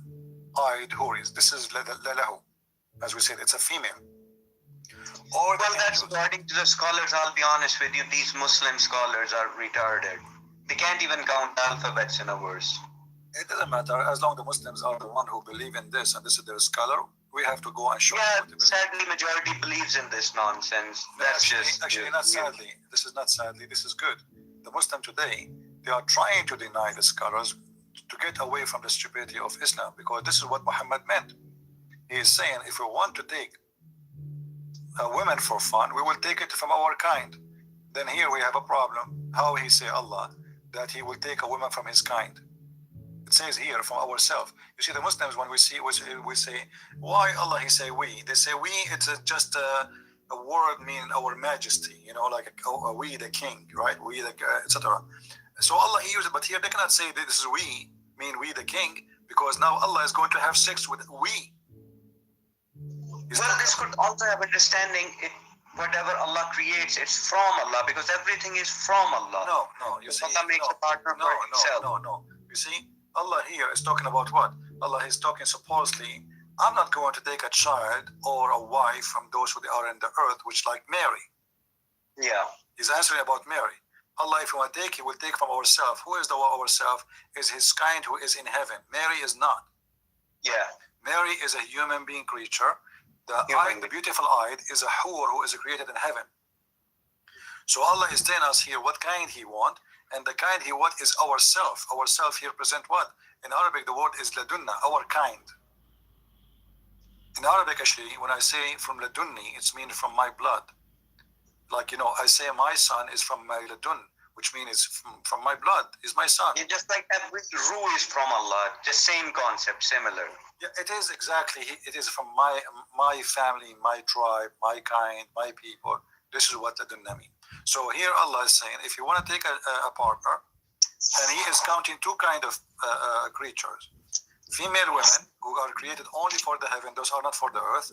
eyed houris. This is lahu, as we said, it's a female. Or well, that's according to the scholars. I'll be honest with you, these Muslim scholars are retarded. They can't even count alphabets in a verse. It doesn't matter, as long as the Muslims are the one who believe in this, and this is their scholar, we have to go and show them. Yeah, sadly, majority believes in this nonsense. That's actually not sadly. This is not sadly. This is good. The Muslim today, they are trying to deny the scholars to get away from the stupidity of Islam, because this is what Muhammad meant. He is saying, if we want to take women for fun, we will take it from our kind. Then here we have a problem. How he say Allah that he will take a woman from his kind? It says here from ourselves. You see, the Muslims, when we say, why Allah he say we? They say we, it's just a word meaning our majesty, you know, like we the king, right? We the etc. So Allah he used it, but here they cannot say that this is we, mean we the king, because now Allah is going to have sex with we. Well, this could also have understanding. Whatever Allah creates, it's from Allah, because everything is from Allah. No. You see, Allah makes a partner for himself. No. You see, Allah here is talking about what? Allah is talking supposedly, I'm not going to take a child or a wife from those who are in the earth, which like Mary. Yeah. He's answering about Mary. Allah, if you want to take, he will take from ourselves. Who is the ourselves? Is his kind who is in heaven. Mary is not. Yeah. Mary is a human being creature. The beautiful eyed is a hur who is created in heaven. So Allah is telling us here what kind he want, and the kind he want is ourself. Ourself here present what? In Arabic the word is ladunna, our kind. In Arabic actually, when I say from ladunni, it's mean from my blood. Like, you know, I say my son is from my ladun, which means from my blood is my son. Yeah, just like every rule is from Allah, just same concept, similar. Yeah, it is exactly. It is from my family, my tribe, my kind, my people. This is what ladunna mean. So here Allah is saying, if you want to take a partner, and he is counting two kind of creatures. Female women who are created only for the heaven, those are not for the earth,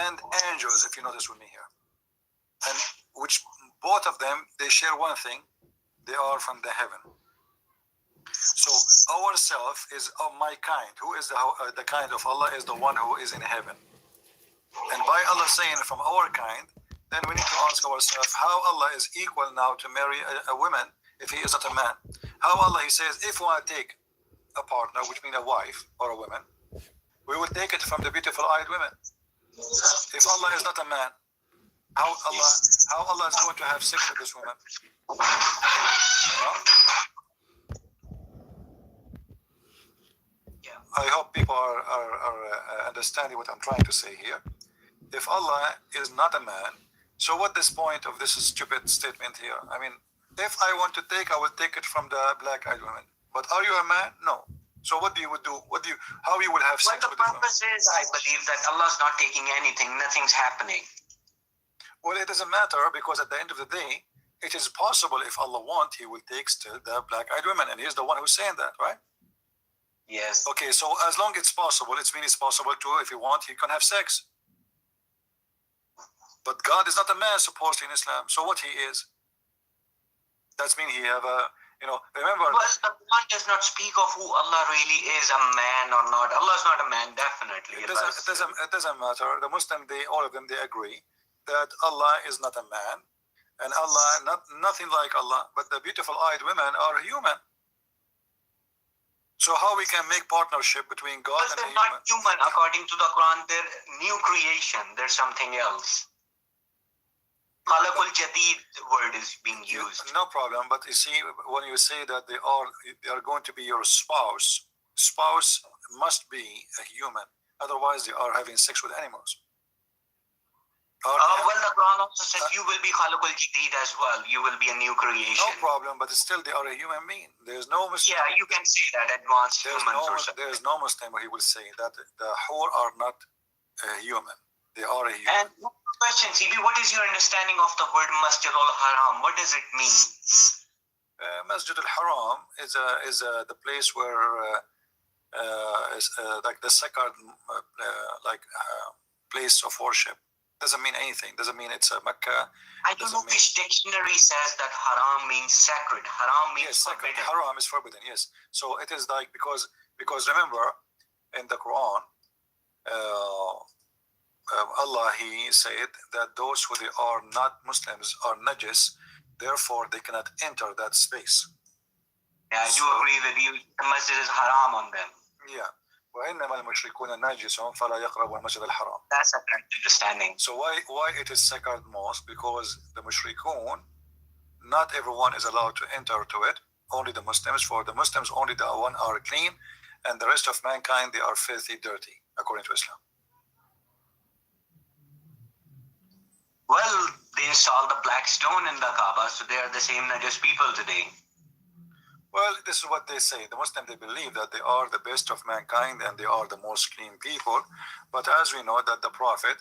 and angels, if you notice with me here. And which both of them, they share one thing, they are from the heaven. So ourself is of my kind. Who is the kind of Allah is the one who is in heaven. And by Allah saying from our kind, then we need to ask ourselves how Allah is equal now to marry a woman if he is not a man. How Allah, he says, if we want to take a partner, which means a wife or a woman, we will take it from the beautiful eyed women. If Allah is not a man, how Allah is going to have sex with this woman? You know? I hope people are understanding what I'm trying to say here. If Allah is not a man, so what is the point of this stupid statement here? I mean, if I want to take, I will take it from the black-eyed woman. But are you a man? No. So what do you would do? How you would have sex with this woman? Well, the purpose is, I believe, that Allah's not taking anything. Nothing's happening. Well, it doesn't matter, because at the end of the day, it is possible if Allah want, He will take still the black-eyed women, and He's the one who's saying that, right? Yes. Okay, so as long as it's possible, it means it's possible too. If He want, He can have sex. But God is not a man, supposedly, in Islam. So what He is? That means He have a, remember. Well, the Quran does not speak of who Allah really is, a man or not. Allah is not a man, definitely. It doesn't matter. The Muslim, all of them, they agree that Allah is not a man, and Allah, nothing like Allah, but the beautiful-eyed women are human. So how we can make partnership between God and a they're human? not human, according to the Quran. They're new creation. There's something else. Khalaqul Jadid word is being used. No problem, but you see, when you say that they are going to be your spouse must be a human. Otherwise, they are having sex with animals. Well, the Quran also says you will be Khalaqul Jadid as well. You will be a new creation. No problem, but still they are a human being. There's no Muslim. Yeah, you can say that, advanced humans or something. There's no Muslim where he will say that the whore are not human. They are a human. And question, CB, what is your understanding of the word Masjid al-Haram? What does it mean? Masjid al-Haram is the place where is like the sacred place of worship. Doesn't mean anything. Doesn't mean it's a Mecca. I don't know which dictionary says that haram means sacred. Haram means sacred. forbidden. Haram is forbidden. Yes. So it is like because remember in the Quran, Allah He said that those who they are not Muslims are najis, therefore they cannot enter that space. Yeah, I do agree with you. The masjid is haram on them. Yeah. وإنما المشركون ناجسون فلا يقربوا المسجد الحرام. That's a correct understanding. So why it is sacred mosque? Because the mushrikun, not everyone is allowed to enter to it. Only the Muslims. For the Muslims, only the one are clean, and the rest of mankind they are filthy, dirty, according to Islam. Well, they installed the black stone in the Kaaba, so they are the same najis people today. Well, this is what they say. The Muslims, they believe that they are the best of mankind and they are the most clean people. But as we know that the Prophet,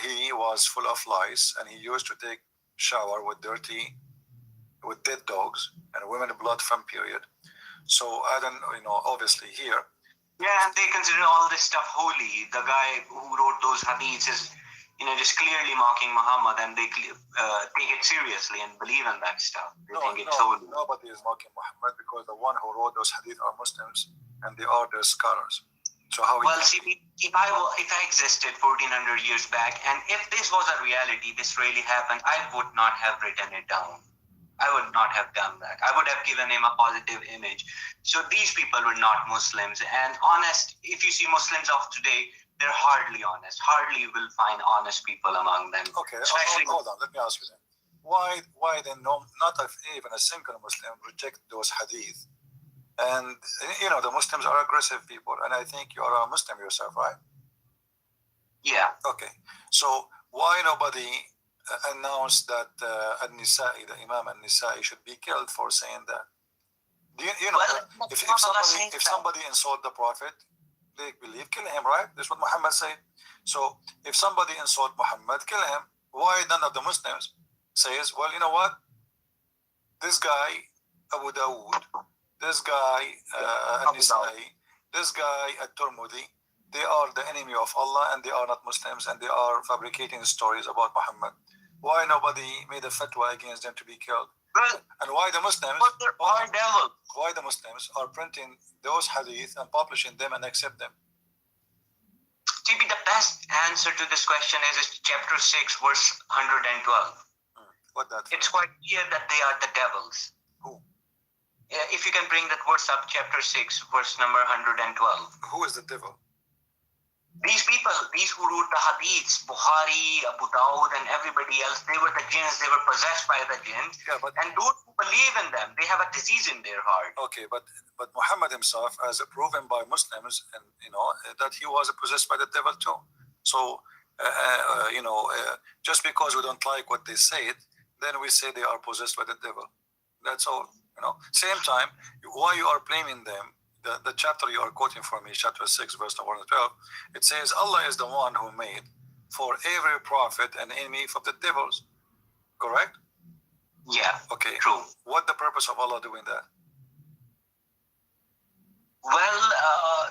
he was full of lice and he used to take shower with dead dogs and women blood from period. So I don't, obviously here. Yeah, and they consider all this stuff holy. The guy who wrote those hadiths is, just clearly mocking Muhammad, and they take it seriously and believe in that stuff. They think it's holy. Nobody is mocking Muhammad because the one who wrote those hadith are Muslims and they are their scholars. So how? Well, see, if I existed 1400 years back, and if this was a reality, this really happened, I would not have written it down. I would not have done that. I would have given him a positive image. So these people were not Muslims. And honest, if you see Muslims of today, they're hardly honest. Hardly you will find honest people among them. Okay, especially hold on. Let me ask you then. Why then not even a single Muslim reject those hadith? And the Muslims are aggressive people, and I think you are a Muslim yourself, right? Yeah. Okay. So why nobody announced that An-Nisa'i, the Imam An-Nisa'i, should be killed for saying that? If somebody insult the Prophet, they believe, kill him, right? That's what Muhammad said. So if somebody insult Muhammad, kill him. Why none of the Muslims says, well, you know what? This guy, Abu Dawood, this guy, An-Nisa'i, this guy, At-Tirmidhi, they are the enemy of Allah and they are not Muslims and they are fabricating stories about Muhammad. Why nobody made a fatwa against them to be killed? And why the Muslims? Why the Muslims are printing those hadith and publishing them and accept them? Maybe the best answer to this question is chapter 6, verse 112. What that? It's quite clear that they are the devils. Who? If you can bring that verse up, chapter 6, verse number 112. Who is the devil? These people, these who wrote the hadiths, Bukhari, Abu Dawud, and everybody else, they were the jinns, they were possessed by the jinns. Yeah, and those who believe in them, they have a disease in their heart. Okay, but Muhammad himself, as proven by Muslims, and that he was possessed by the devil too. So, just because we don't like what they said, then we say they are possessed by the devil. That's all. Same time, why you are blaming them? The chapter you are quoting from me, chapter 6, verse number 12, it says Allah is the one who made for every prophet an enemy of the devils. Correct? Yeah. Okay. True. What the purpose of Allah doing that? Well,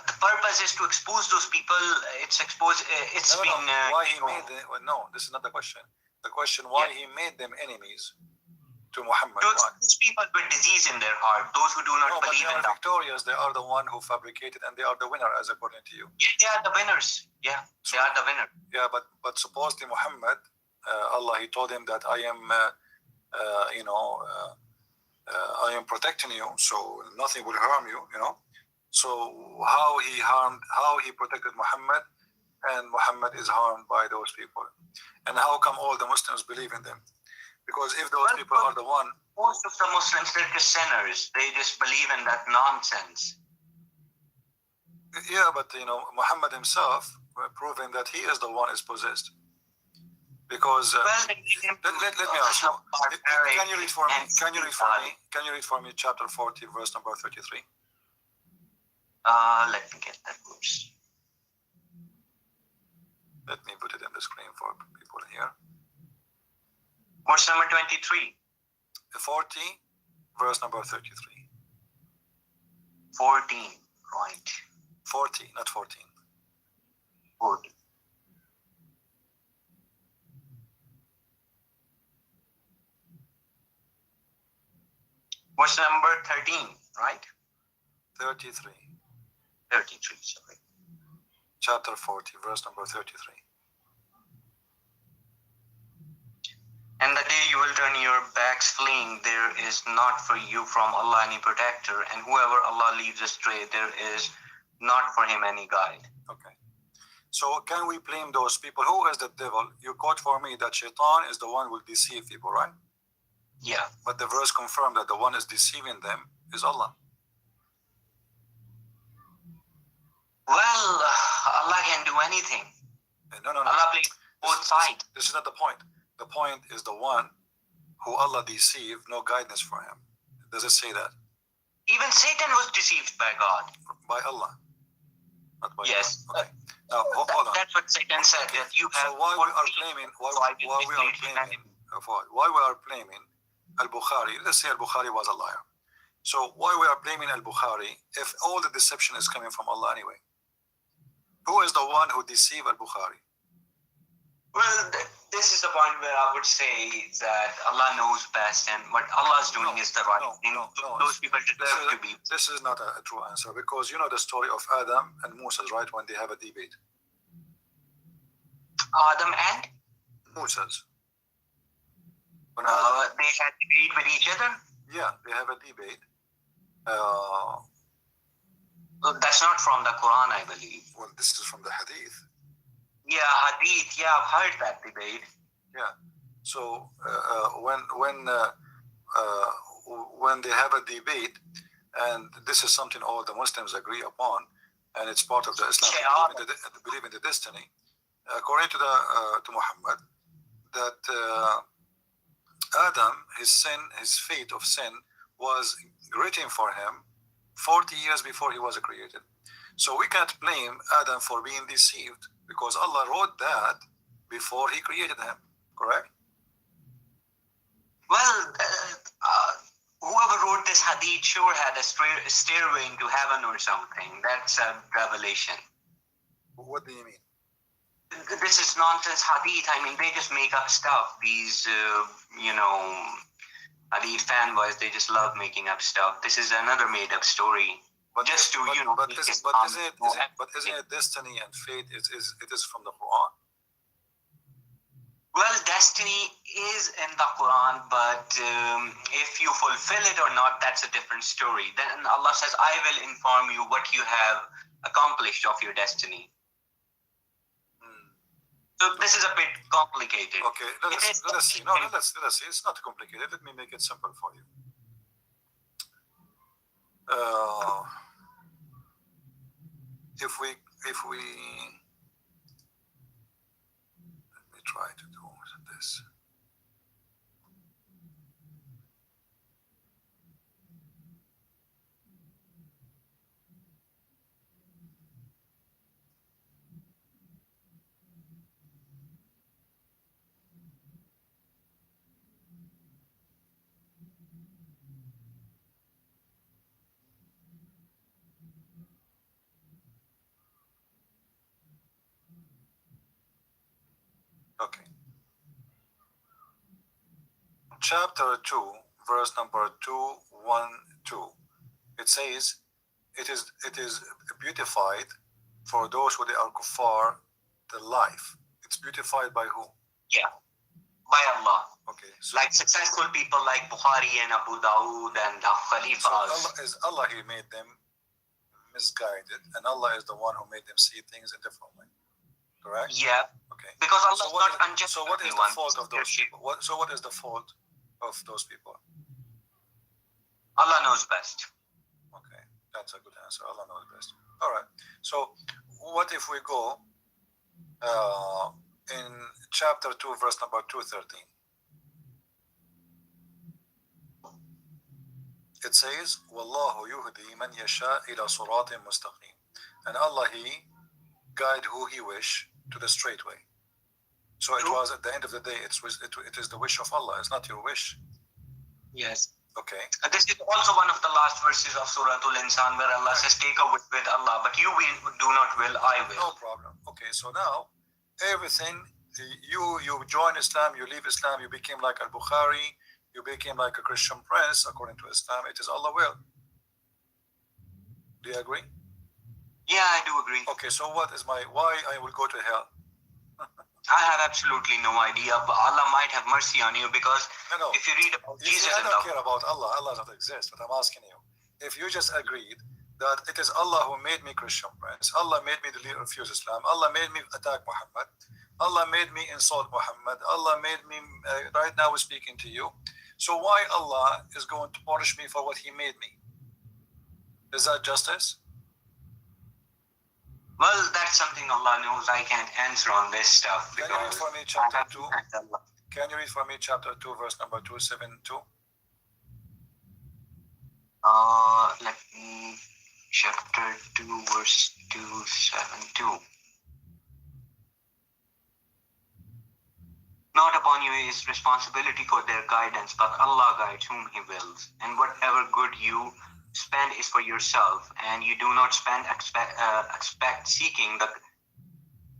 the purpose is to expose those people. It's exposed. It's No. been. Why he made them? Well, no, this is not the question. The question why he made them enemies to Muhammad. To Why? expose people with disease in their heart, those who do not No, but believe they in are that. victorious. They are the one who fabricated, and they are the winner, as according to you. Yeah, they are the winners. Yeah, they are the winner. Yeah, but supposedly Muhammad, Allah, he told him that I am, I am protecting you, so nothing will harm you. So how he protected Muhammad, and Muhammad is harmed by those people, and how come all the Muslims believe in them? Because if those people are the one, Most of the Muslims, they're just sinners. They just believe in that nonsense. yeah, but Muhammad himself proving that he is the one is possessed. Because let me ask you, can you read for me? Can you read for me chapter 40, verse number 33? Let me get that verse. Let me put it in the screen for people here. Verse number 23. 40, verse number 33. 14, right. 40, not 14. 40. Verse number 13, right? 33. 33, sorry. Chapter 40, verse number 33. And the day you will turn your backs fleeing, there is not for you from Allah any protector, and whoever Allah leaves astray, there is not for him any guide. Okay. So can we blame those people? Who is the devil? You quote for me that Shaitan is the one who will deceive people, right? Yeah. But the verse confirmed that the one is deceiving them is Allah. Well, Allah can do anything. No. Allah plays both sides. This is not the point. The point is the one who Allah deceived, no guidance for him. Does it say that? Even Satan was deceived by God. By Allah. Not by Yes. God. Okay. Now, hold on. That's what Satan said, that you have. So why we are blaming Al-Bukhari, let's say Al-Bukhari was a liar. So why we are blaming Al-Bukhari if all the deception is coming from Allah anyway? Who is the one who deceived Al-Bukhari? Well, this is the point where I would say that Allah knows best, and what Allah is doing is the right thing. Those people deserve to be. This is not a true answer, because you know the story of Adam and Moses, right? When they have a debate. Adam and Moses. When they had debate with each other. Yeah, they have a debate. That's not from the Quran, I believe. Well, this is from the Hadith. Yeah, Hadith. Yeah, I've heard that debate. Yeah. So when they have a debate, and this is something all the Muslims agree upon, and it's part of the Islam believe in the destiny, according to Muhammad, that Adam, his fate of sin was written for him 40 years before he was created. So we can't blame Adam for being deceived, because Allah wrote that before he created him, correct? Well, whoever wrote this hadith sure had a stairway into heaven or something. That's a revelation. What do you mean? This is nonsense hadith. I mean, they just make up stuff. These, hadith fanboys, they just love making up stuff. This is another made-up story. But just to, but isn't it destiny and fate? It is from the Quran. Well, destiny is in the Quran, but if you fulfill it or not, that's a different story. Then Allah says, I will inform you what you have accomplished of your destiny. So this is a bit complicated. Okay, let us see. No, let's see. It's not complicated. Let me make it simple for you. If we let me try to do this. Okay. Chapter 2, verse number 212. It says, it is beautified for those who they are kuffar, the life. It's beautified by who? Yeah, by Allah. Okay. So, Like successful people like Bukhari and Abu Dawood and the Khalifas. so Allah, He made them misguided, and Allah is the one who made them see things a different way. Correct? Yeah. Okay. Because Allah So is what not is- unjust. So what is the fault of those people? So what is the fault of those people? Allah knows best. Okay, that's a good answer. Allah knows best. All right. So what if we go in chapter 2, verse number 213? It says, "Wallahu yuhdi man yasha ila siratin mustaqim," and Allah He guide who He wish to the straight way. So it was at the end of the day, it is the wish of Allah. It's not your wish. Yes. Okay. And this is also one of the last verses of Surah Al-Insan where Allah says, take a wish with Allah, but you do not will, I will. No problem. Okay, so now everything, you join Islam, you leave Islam, you became like Al-Bukhari, you became like a Christian prince according to Islam. It is Allah will. Do you agree? Yeah, I do agree. Okay, so what is why I will go to hell? I have absolutely no idea, but Allah might have mercy on you because No. if you read about You Jesus see, I and don't care about Allah. Allah doesn't exist, but I'm asking you. If you just agreed that it is Allah who made me Christian prince, Allah made me refuse Islam, Allah made me attack Muhammad, Allah made me insult Muhammad, Allah made me, right now we're speaking to you. So why Allah is going to punish me for what He made me? Is that justice? well, that's something Allah knows. I can't answer on this stuff. Can you read because for me I chapter have 2? to thank Allah. Can you read for me chapter 2, verse number 272? Let me, chapter 2, verse 272. Not upon you is responsibility for their guidance, but Allah guides whom He wills. And whatever good you spend is for yourself, and you do not spend expect seeking the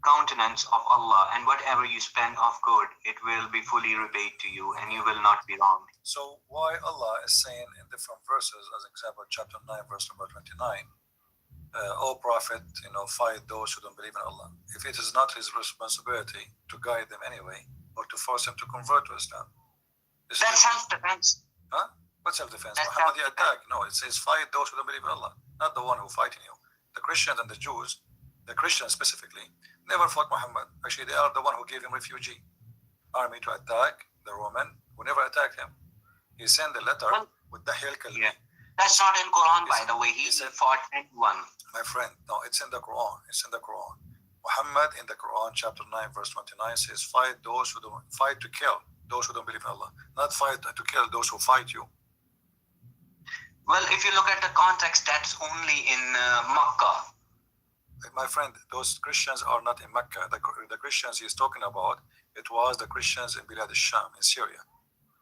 countenance of Allah. And whatever you spend of good, it will be fully repaid to you, and you will not be wronged. So why Allah is saying in different verses, as example, chapter 9, verse number 29, O Prophet, fight those who don't believe in Allah. If it is not His responsibility to guide them anyway, or to force them to convert to Islam. That's self-defense. Huh? What self-defense? That's Muhammad self-defense. attack. No, it says fight those who don't believe in Allah, not the one who fighting you. The Christians and the Jews, the Christians specifically, never fought Muhammad. Actually, they are the one who gave him refugee army to attack the Roman, who never attacked him. He sent a letter with Dahya al-Kalbi. Yeah. That's not in Quran, by the way. He said- fought anyone. My friend, no, it's in the Quran. It's in the Quran. Muhammad in the Quran, chapter 9, verse 29 says, fight to kill those who don't believe in Allah. Not fight to kill those who fight you. Well, if you look at the context, that's only in Makkah. My friend, those Christians are not in Mecca. The Christians he's talking about, it was the Christians in Bilad al-Sham, in Syria.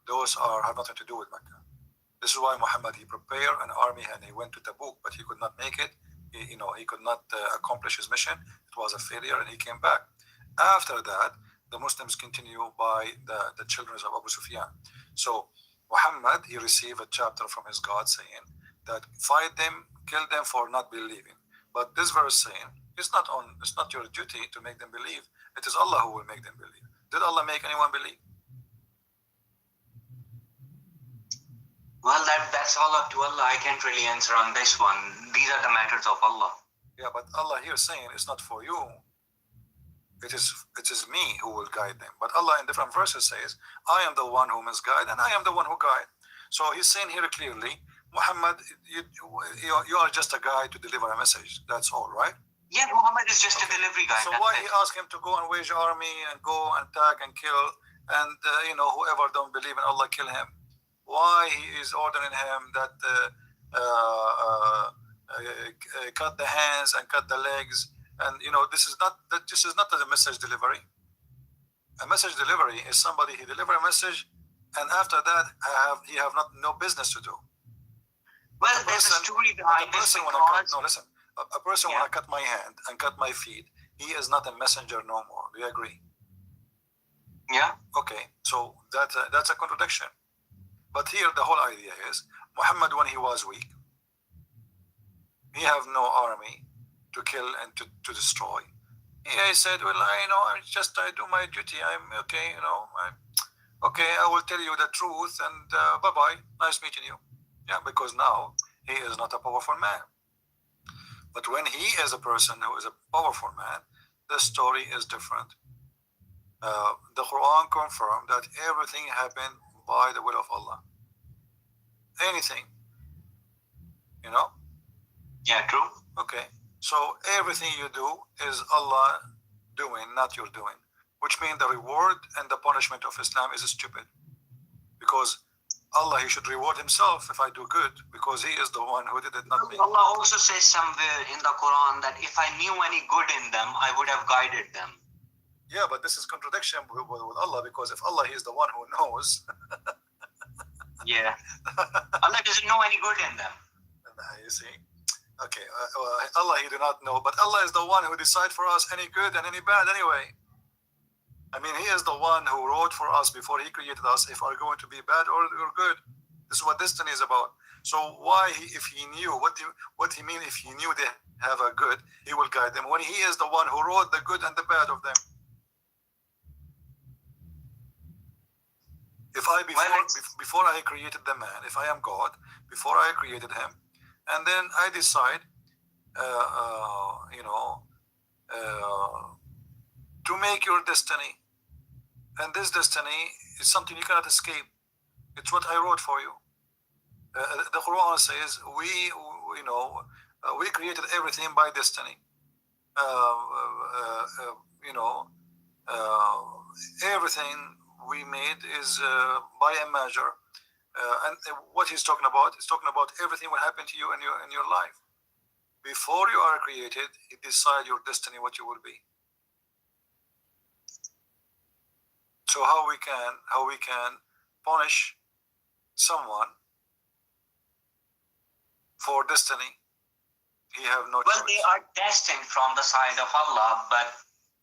Those have nothing to do with Mecca. This is why Muhammad, he prepared an army and he went to Tabuk, but he could not make it. He could not accomplish his mission. It was a failure, and he came back. After that, the Muslims continue by the children of Abu Sufyan. So Muhammad, he received a chapter from his God saying that fight them, kill them for not believing. But this verse saying it's not your duty to make them believe. It is Allah who will make them believe. Did Allah make anyone believe? Well, that's all up to Allah. I can't really answer on this one. These are the matters of Allah. Yeah, but Allah here saying it's not for you. It is me who will guide them. But Allah in different verses says, I am the one who misguide and I am the one who guide. So he's saying here clearly, Muhammad, you are just a guy to deliver a message. That's all, right? Yeah, Muhammad is just a delivery guy. So that's why it. he asked him to go and wage army and go and attack and kill and whoever don't believe in Allah, kill him? Why he is ordering him that cut the hands and cut the legs? And this is not a message delivery. A message delivery is somebody he deliver a message, and after that he have no business to do. there's a story a behind this person because... listen. A person Yeah. when I cut my hand and cut my feet, he is not a messenger no more. Do you agree? Yeah. Okay, so that's a contradiction. But here the whole idea is Muhammad, when he was weak, he have no army to kill and to destroy. He said, well, I do my duty. I'm okay, okay, I will tell you the truth and bye-bye. Nice meeting you. Yeah, because now he is not a powerful man. But when he is a person who is a powerful man, the story is different. The Quran confirmed that everything happened by the will of Allah. Anything, Yeah, true. Okay, so everything you do is Allah doing, not your doing, which means the reward and the punishment of Islam is stupid. Because Allah, he should reward himself if I do good, because he is the one who did it, not me. Allah also says somewhere in the Quran that if I knew any good in them, I would have guided them. Yeah, but this is contradiction with Allah, because if Allah is the one who knows, Yeah. Allah doesn't know any good in them. you see. Okay, Allah, he do not know, but Allah is the one who decides for us any good and any bad anyway. I mean, he is the one who wrote for us before he created us if we're going to be bad or good. This is what destiny is about. So why, if he knew, what he mean if he knew they have a good, he will guide them, when he is the one who wrote the good and the bad of them. If I, before I created the man, if I am God, before I created him, and then I decide, to make your destiny, and this destiny is something you cannot escape. It's what I wrote for you. The Quran says we created everything by destiny. Everything we made is by a measure. And what he's talking about everything will happen to you in your life. Before you are created, he decides your destiny, what you will be. So how we can punish someone for destiny? He have no choice. Well, they are destined from the side of Allah, but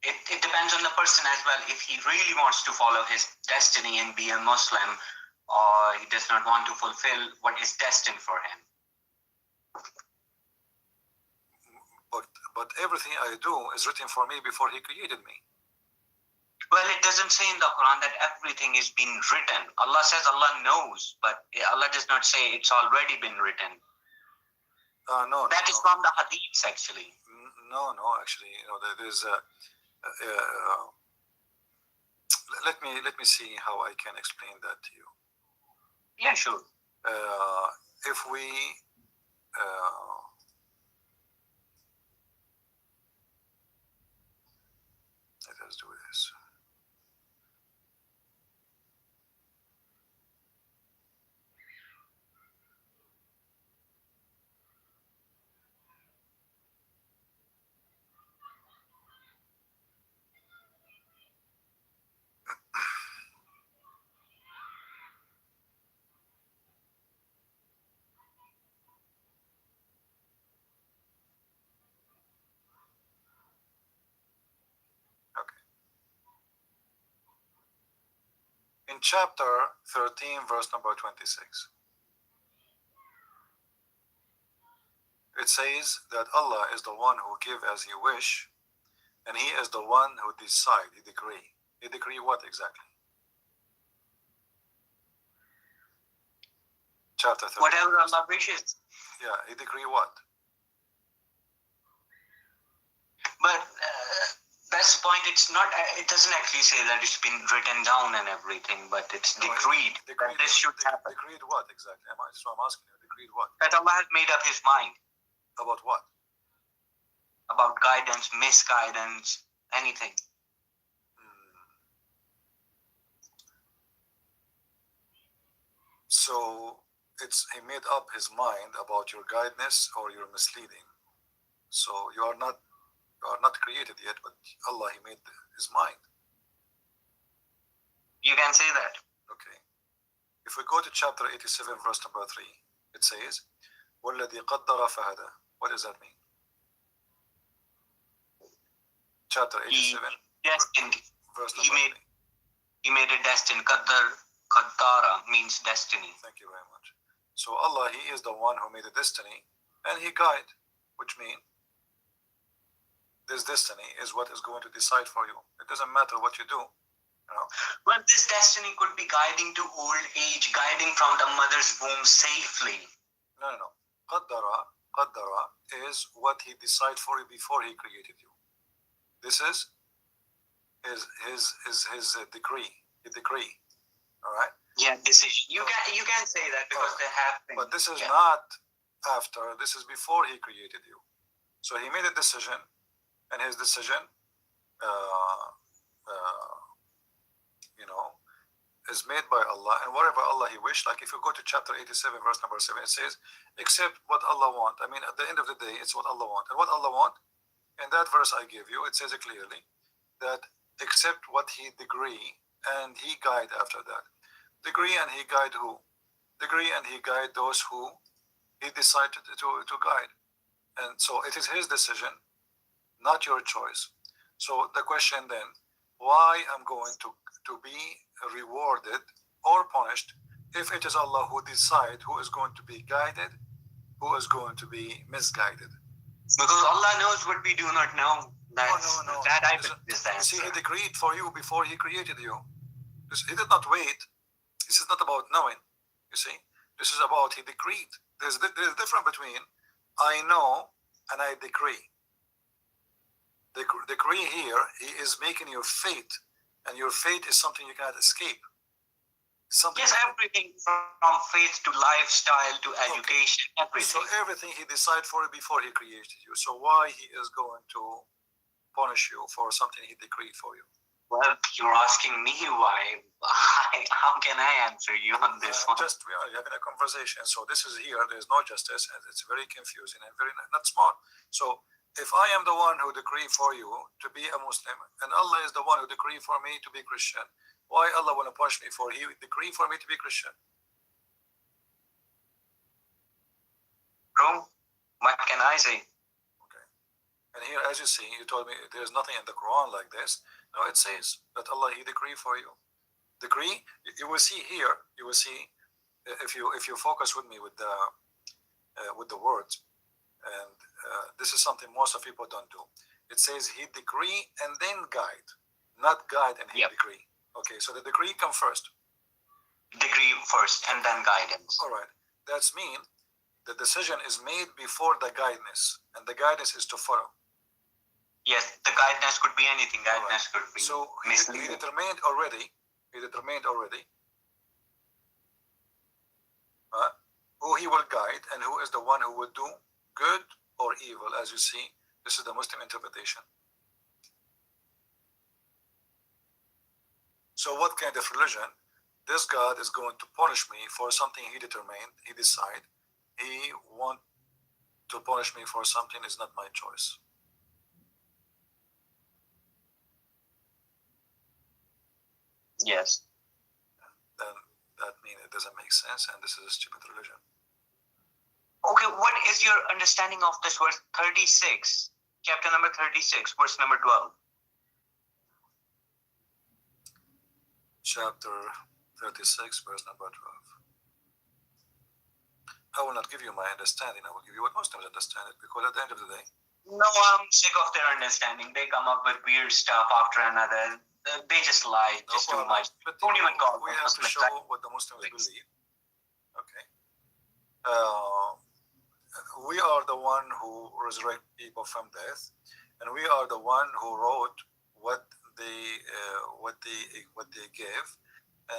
it depends on the person as well. If he really wants to follow his destiny and be a Muslim, or he does not want to fulfill what is destined for him. But everything I do is written for me before he created me. Well, it doesn't say in the Quran that everything is being written. Allah says Allah knows, but Allah does not say it's already been written. No. That is from the hadiths, actually. No, actually, there's let me see how I can explain that to you. Yeah, sure. If we let us do this. In chapter 13, verse number 26, it says that Allah is the one who gives as he wish, and he is the one who decide, he decree. He decree what exactly? Chapter 13. Whatever Allah wishes. Yeah, he decree what? But that's the point. It's not. It doesn't actually say that it's been written down and everything, but it's decreed that this should happen. Decreed what exactly? That's what I'm asking you. Decreed what? That Allah has made up his mind. About what? About guidance, misguidance, anything. So he made up his mind about your guidance or your misleading. So you are not created yet, but Allah, he made his mind. You can say that. Okay. If we go to chapter 87, verse number 3, it says, وَالَّذِي قَدَّرَ فَهَدَى. What does that mean? Chapter 87, destined. verse He number 3. He made it destined. Qaddara means destiny. Thank you very much. So Allah, He is the one who made a destiny, and He guide, which means this destiny is what is going to decide for you. It doesn't matter what you do. Well, this destiny could be guiding to old age, guiding from the mother's womb safely. No. Qaddara is what He decided for you before He created you. This is his decree. The decree. All right. Yeah, decision. You can say that because they have been. But this is not after. This is before He created you. So He made a decision, and His decision, is made by Allah, and whatever Allah He wished. Like if you go to chapter 87, verse number 7, it says, "Except what Allah want." I mean, at the end of the day, it's what Allah want, and what Allah want. In that verse I give you, it says it clearly that except what He decree, and He guide after that. Decree and He guide who? Decree and He guide those who He decided to guide. And so it is His decision, not your choice. So the question then, why I'm going to be rewarded or punished if it is Allah who decide who is going to be guided, who is going to be misguided? Because Allah knows what we do not know. No. That I believe is the answer. See, He decreed for you before He created you. He did not wait. This is not about knowing. You see, this is about He decreed. There's a difference between I know and I decree. The decree here, He is making your fate, and your fate is something you cannot escape. Yes, everything from faith to lifestyle to education, everything. So everything He decided for you before He created you. So why He is going to punish you for something He decreed for you? Well, you're asking me why. How can I answer you on this one? Just we are having a conversation. So this is here. There's no justice, and it's very confusing and very not smart. So if I am the one who decree for you to be a Muslim, and Allah is the one who decree for me to be Christian, why Allah want to punish me for He decree for me to be Christian? Bro, what can I say? Okay. And here, as you see, you told me there's nothing in the Quran like this. No, it says that Allah He decree for you. Decree. You will see here. You will see if you focus with me with the words, and this is something most of people don't do. It says He decree and then guide, not guide and He decree. Okay, so the decree come first. Decree first and then guidance. All right. That's mean the decision is made before the guidance, and the guidance is to follow. Yes, the guidance could be anything. Guidance could be so misleading. He determined already who He will guide and who is the one who will do good or evil. As you see, this is the Muslim interpretation. So what kind of religion? This God is going to punish me for something He determined, He decide. He want to punish me for something is not my choice. Yes. Then that means it doesn't make sense, and this is a stupid religion. Okay, what is your understanding of this verse 36, chapter number 36, verse number 12? Chapter 36, verse number 12. I will not give you my understanding. I will give you what Muslims understand it, because at the end of the day, no, I'm sick of their understanding. They come up with weird stuff after another. They just lie, just too much. Don't even call we have to show what the Muslims believe. Okay. We are the one who resurrect people from death, and we are the one who wrote what they gave,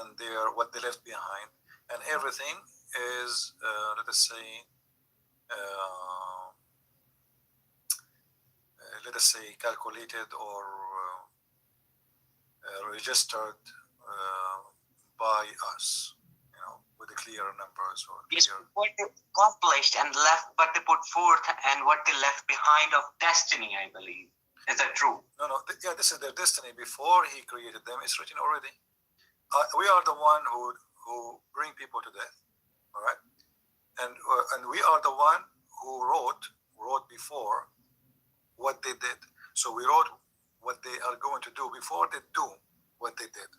and what they left behind, and everything is let us say calculated or registered by us, with the clear numbers or clear. Yes, what they accomplished and left, what they put forth and what they left behind of destiny, I believe. Is that true? No. This is their destiny before He created them. It's written already. We are the one who bring people to death. All right, and we are the one who wrote before what they did. So we wrote what they are going to do before they do what they did.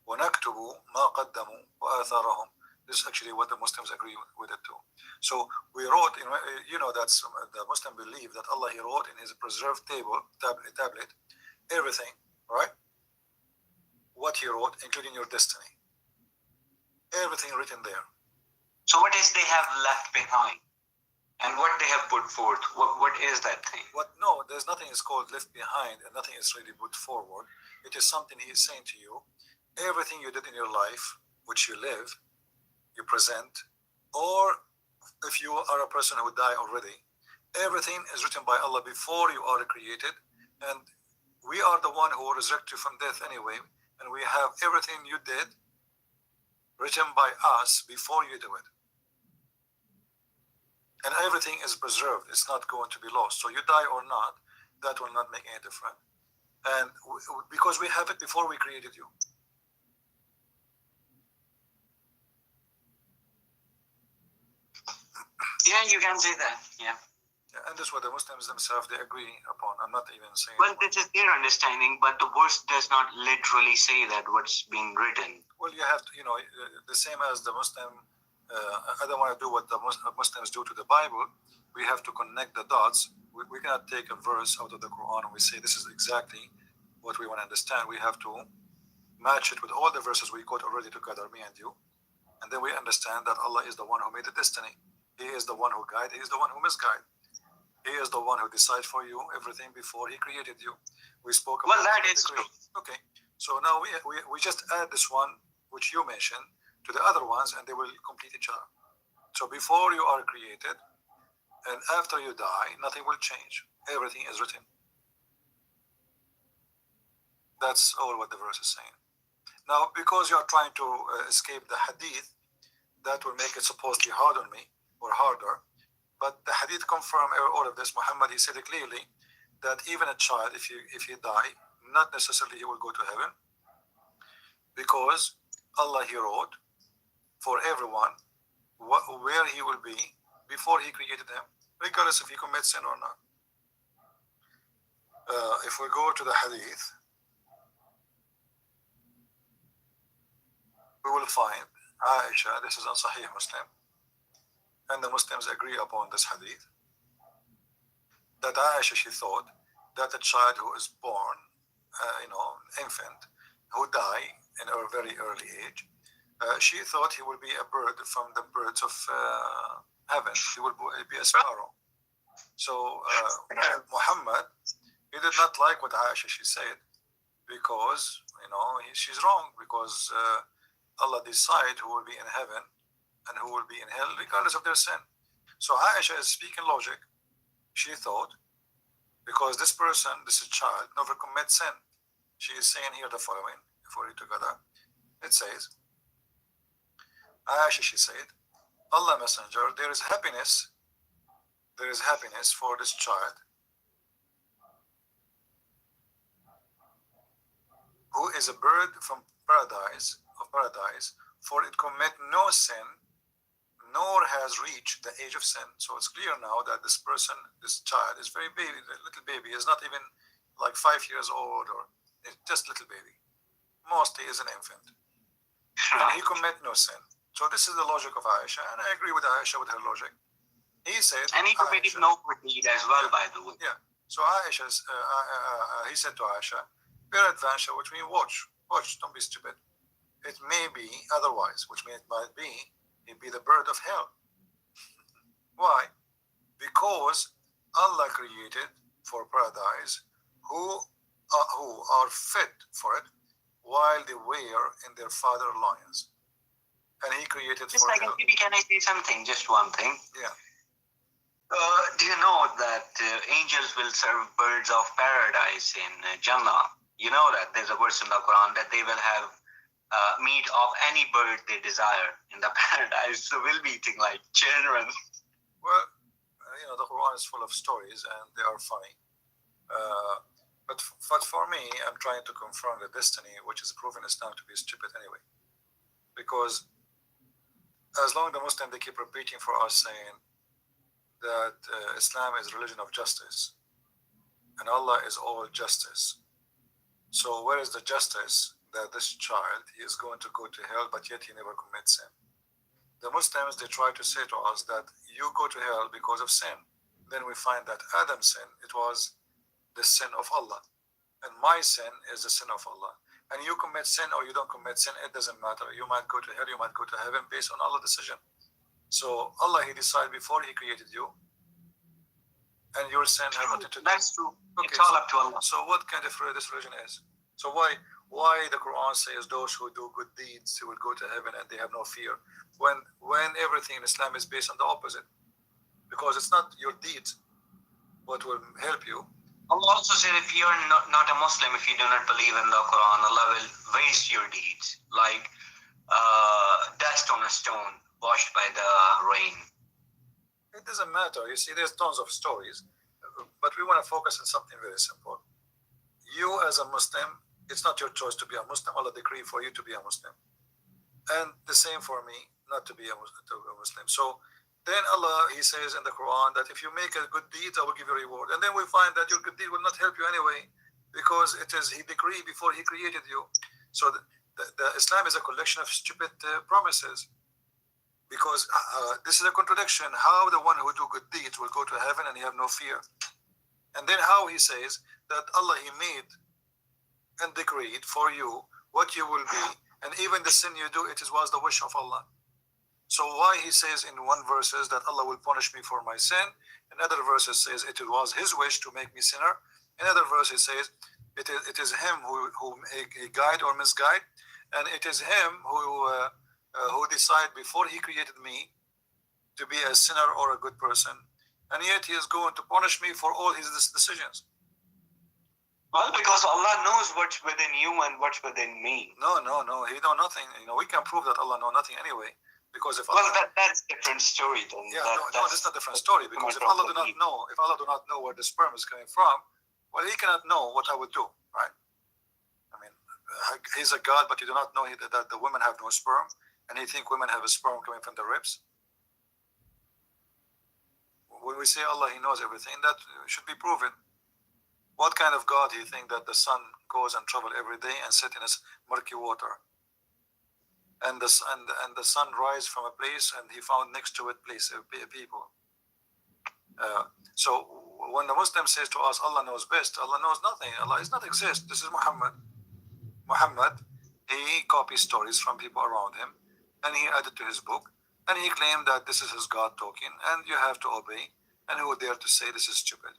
وَنَكْتُبُ مَا قَدَّمُوا وَآثَارَهُم. This is actually what the Muslims agree with it too. So we wrote, that's the Muslim believe that Allah, He wrote in His preserved tablet, everything, right? What He wrote, including your destiny. Everything written there. So what is they have left behind? And what they have put forth? What is that thing? No, there's nothing is called left behind, and nothing is really put forward. It is something He is saying to you. Everything you did in your life, which you live, you present, or if you are a person who died already, everything is written by Allah before you are created, and we are the one who will resurrect you from death anyway, and we have everything you did written by us before you do it. And everything is preserved. It's not going to be lost. So you die or not, that will not make any difference. And because we have it before we created you. Yeah, you can say that. Yeah. And this is what the Muslims themselves, they agree upon. I'm not even saying. Well, this is their understanding, but the verse does not literally say that what's being written. Well, you have to, the same as the Muslim. I don't want to do what the Muslims do to the Bible. We have to connect the dots. We cannot take a verse out of the Quran and we say this is exactly what we want to understand. We have to match it with all the verses we quote already together, me and you. And then we understand that Allah is the one who made the destiny. He is the one who guides. He is the one who misguides. He is the one who decides for you everything before He created you. We spoke about that is true. Okay. So now we just add this one, which you mentioned, to the other ones, and they will complete each other. So before you are created and after you die, nothing will change. Everything is written. That's all what the verse is saying. Now, because you are trying to escape the hadith, that will make it supposedly hard on me, or harder. But the hadith confirm all of this. Muhammad, he said it clearly that even a child, if he die, not necessarily he will go to heaven, because Allah, He wrote for everyone where he will be before He created him, regardless if he commits sin or not. If we go to the hadith, we will find Aisha, this is on Sahih Muslim, and the Muslims agree upon this hadith, that Aisha, she thought that a child who is born, infant, who die in a very early age, she thought he will be a bird from the birds of heaven. He will be a sparrow. So Muhammad, he did not like what Aisha, she said, because she's wrong, because Allah decide who will be in heaven and who will be in hell, regardless of their sin. So Aisha is speaking logic. She thought, because this person, this child, never commits sin. She is saying here the following, if we read together. It says, Aisha, she said, Allah Messenger, there is happiness for this child who is a bird from paradise, for it commit no sin, nor has reached the age of sin. So it's clear now that this person, this child, is very baby, little baby, is not even like 5 years old, or just little baby. Mostly is an infant. And he commit no sin. So this is the logic of Aisha, and I agree with Aisha with her logic. He said, and he committed no good deed as well, by the way. Yeah. So Aisha, he said to Aisha, peradventure, which means watch, don't be stupid. It may be otherwise, which means it might be, he'd be the bird of hell. Why? Because Allah created for paradise who are fit for it while they were in their father loins. And He created just for like hell. maybe can I say something? Just one thing. Yeah. Do you know that angels will serve birds of paradise in Jannah? You know that there's a verse in the Quran that they will have meat of any bird they desire in the paradise. So we'll be eating like children. Well, the Quran is full of stories and they are funny. But for me, I'm trying to confront the destiny, which is proven Islam to be stupid anyway. Because as long as the Muslims they keep repeating for us saying that Islam is a religion of justice and Allah is all justice. So where is the justice that this child he is going to go to hell, but yet he never commits sin? The Muslims they try to say to us that you go to hell because of sin. Then we find that Adam's sin it was the sin of Allah, and my sin is the sin of Allah. And you commit sin or you don't commit sin, it doesn't matter. You might go to hell, you might go to heaven based on Allah's decision. So Allah he decided before he created you, and your sin have nothing to do. That's true. Okay, It's all up to Allah. So what kind of this religion is? So why the Quran says those who do good deeds they will go to heaven and they have no fear, when everything in Islam is based on the opposite? Because it's not your deeds what will help you. Allah also said if you're not a Muslim, if you do not believe in the Quran, Allah will waste your deeds like dust on a stone washed by the rain. It doesn't matter. You see, there's tons of stories, but we want to focus on something very simple. You as a Muslim, it's not your choice to be a Muslim. Allah decreed for you to be a Muslim. And the same for me, not to be a Muslim. So then Allah, he says in the Quran that if you make a good deed, I will give you a reward. And then we find that your good deed will not help you anyway, because it is he decreed before he created you. So the Islam is a collection of stupid promises, because this is a contradiction. How the one who do good deeds will go to heaven and he have no fear? And then how he says that Allah, he made and decreed for you what you will be, and even the sin you do, it was the wish of Allah. So why he says in one verses that Allah will punish me for my sin, in other verses says it was his wish to make me sinner, in other verses says it is him who he guide or misguide, and it is him who decide before he created me to be a sinner or a good person, and yet he is going to punish me for all his decisions. Well, because Allah knows what's within you and what's within me. No, he know nothing. We can prove that Allah know nothing anyway. Because if Well, Allah, that's a different story then. yeah, that's not a different story. Because if Allah do not know where the sperm is coming from, well, he cannot know what I would do, right? I mean, he's a God, but you do not know that the women have no sperm, and he think women have a sperm coming from the ribs. When we say Allah, he knows everything, that should be proven. What kind of God do you think that the sun goes and travel every day and sit in his murky water? And the sun rise from a place and he found next to it people. So when the Muslim says to us, Allah knows best, Allah knows nothing. Allah does not exist. This is Muhammad. Muhammad, he copies stories from people around him and he added to his book, and he claimed that this is his God talking and you have to obey, and who dare to say this is stupid?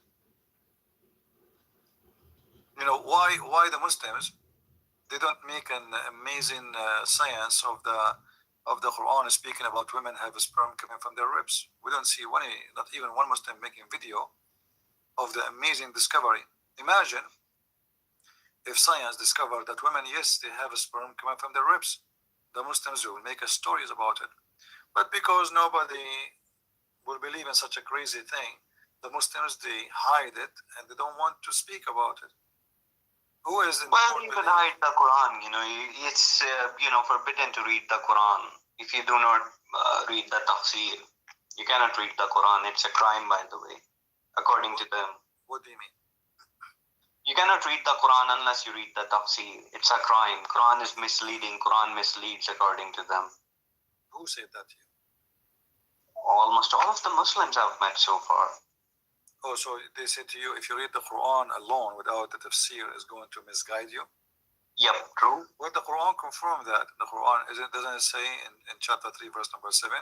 Why the Muslims they don't make an amazing science of the Quran speaking about women have a sperm coming from their ribs? We don't see not even one Muslim making video of the amazing discovery. Imagine if science discovered that women, yes, they have a sperm coming from their ribs. The Muslims will make stories about it. But because nobody will believe in such a crazy thing, the Muslims, they hide it and they don't want to speak about it. Who is in Well, you can hide the Quran. It's forbidden to read the Quran. If you do not read the tafsir, you cannot read the Quran. It's a crime, by the way, according to them. What do you mean? You cannot read the Quran unless you read the tafsir. It's a crime. Quran is misleading. Quran misleads according to them. Who said that to you? Almost all of the Muslims I've met so far. Oh, so they say to you, if you read the Quran alone without the tafsir, is going to misguide you? Yep, true. Well, the Quran confirmed that. The Quran, doesn't it say in chapter 3, verse number 7,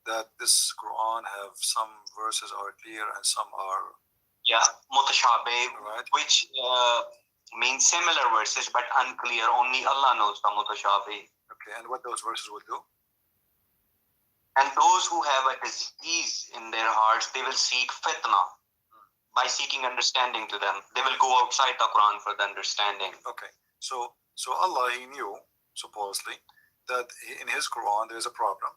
that this Quran have some verses are clear and some are... Yeah, mutashabih, right, which means similar verses but unclear. Only Allah knows the mutashabih. Okay, and what those verses will do? And those who have a disease in their hearts, they will seek fitna by seeking understanding to them. They will go outside the Quran for the understanding. Okay, so Allah, he knew, supposedly, that in his Quran there is a problem.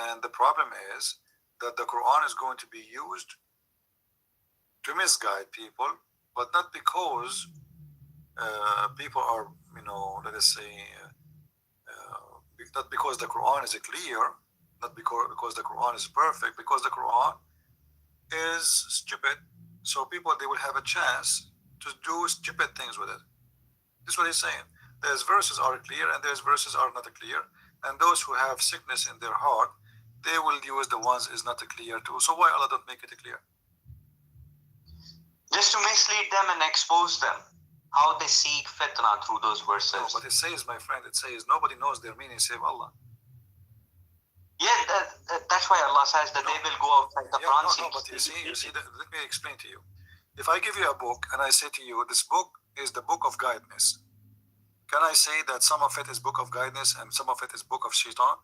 And the problem is that the Quran is going to be used to misguide people, but not because people are, let us say, not because the Quran is clear, not because the Quran is perfect, because the Quran is stupid. So people, they will have a chance to do stupid things with it. This is what he's saying. There's verses are clear and there's verses are not clear. And those who have sickness in their heart, they will use the ones is not clear too. So why Allah don't make it clear? Just to mislead them and expose them. How they seek fitna through those verses. No, but it says, my friend, it says nobody knows their meaning save Allah. Yeah, that's why Allah says that they will go outside the Quran. No, but you see, let me explain to you. If I give you a book and I say to you, this book is the book of guidance, can I say that some of it is book of guidance and some of it is book of shaitan?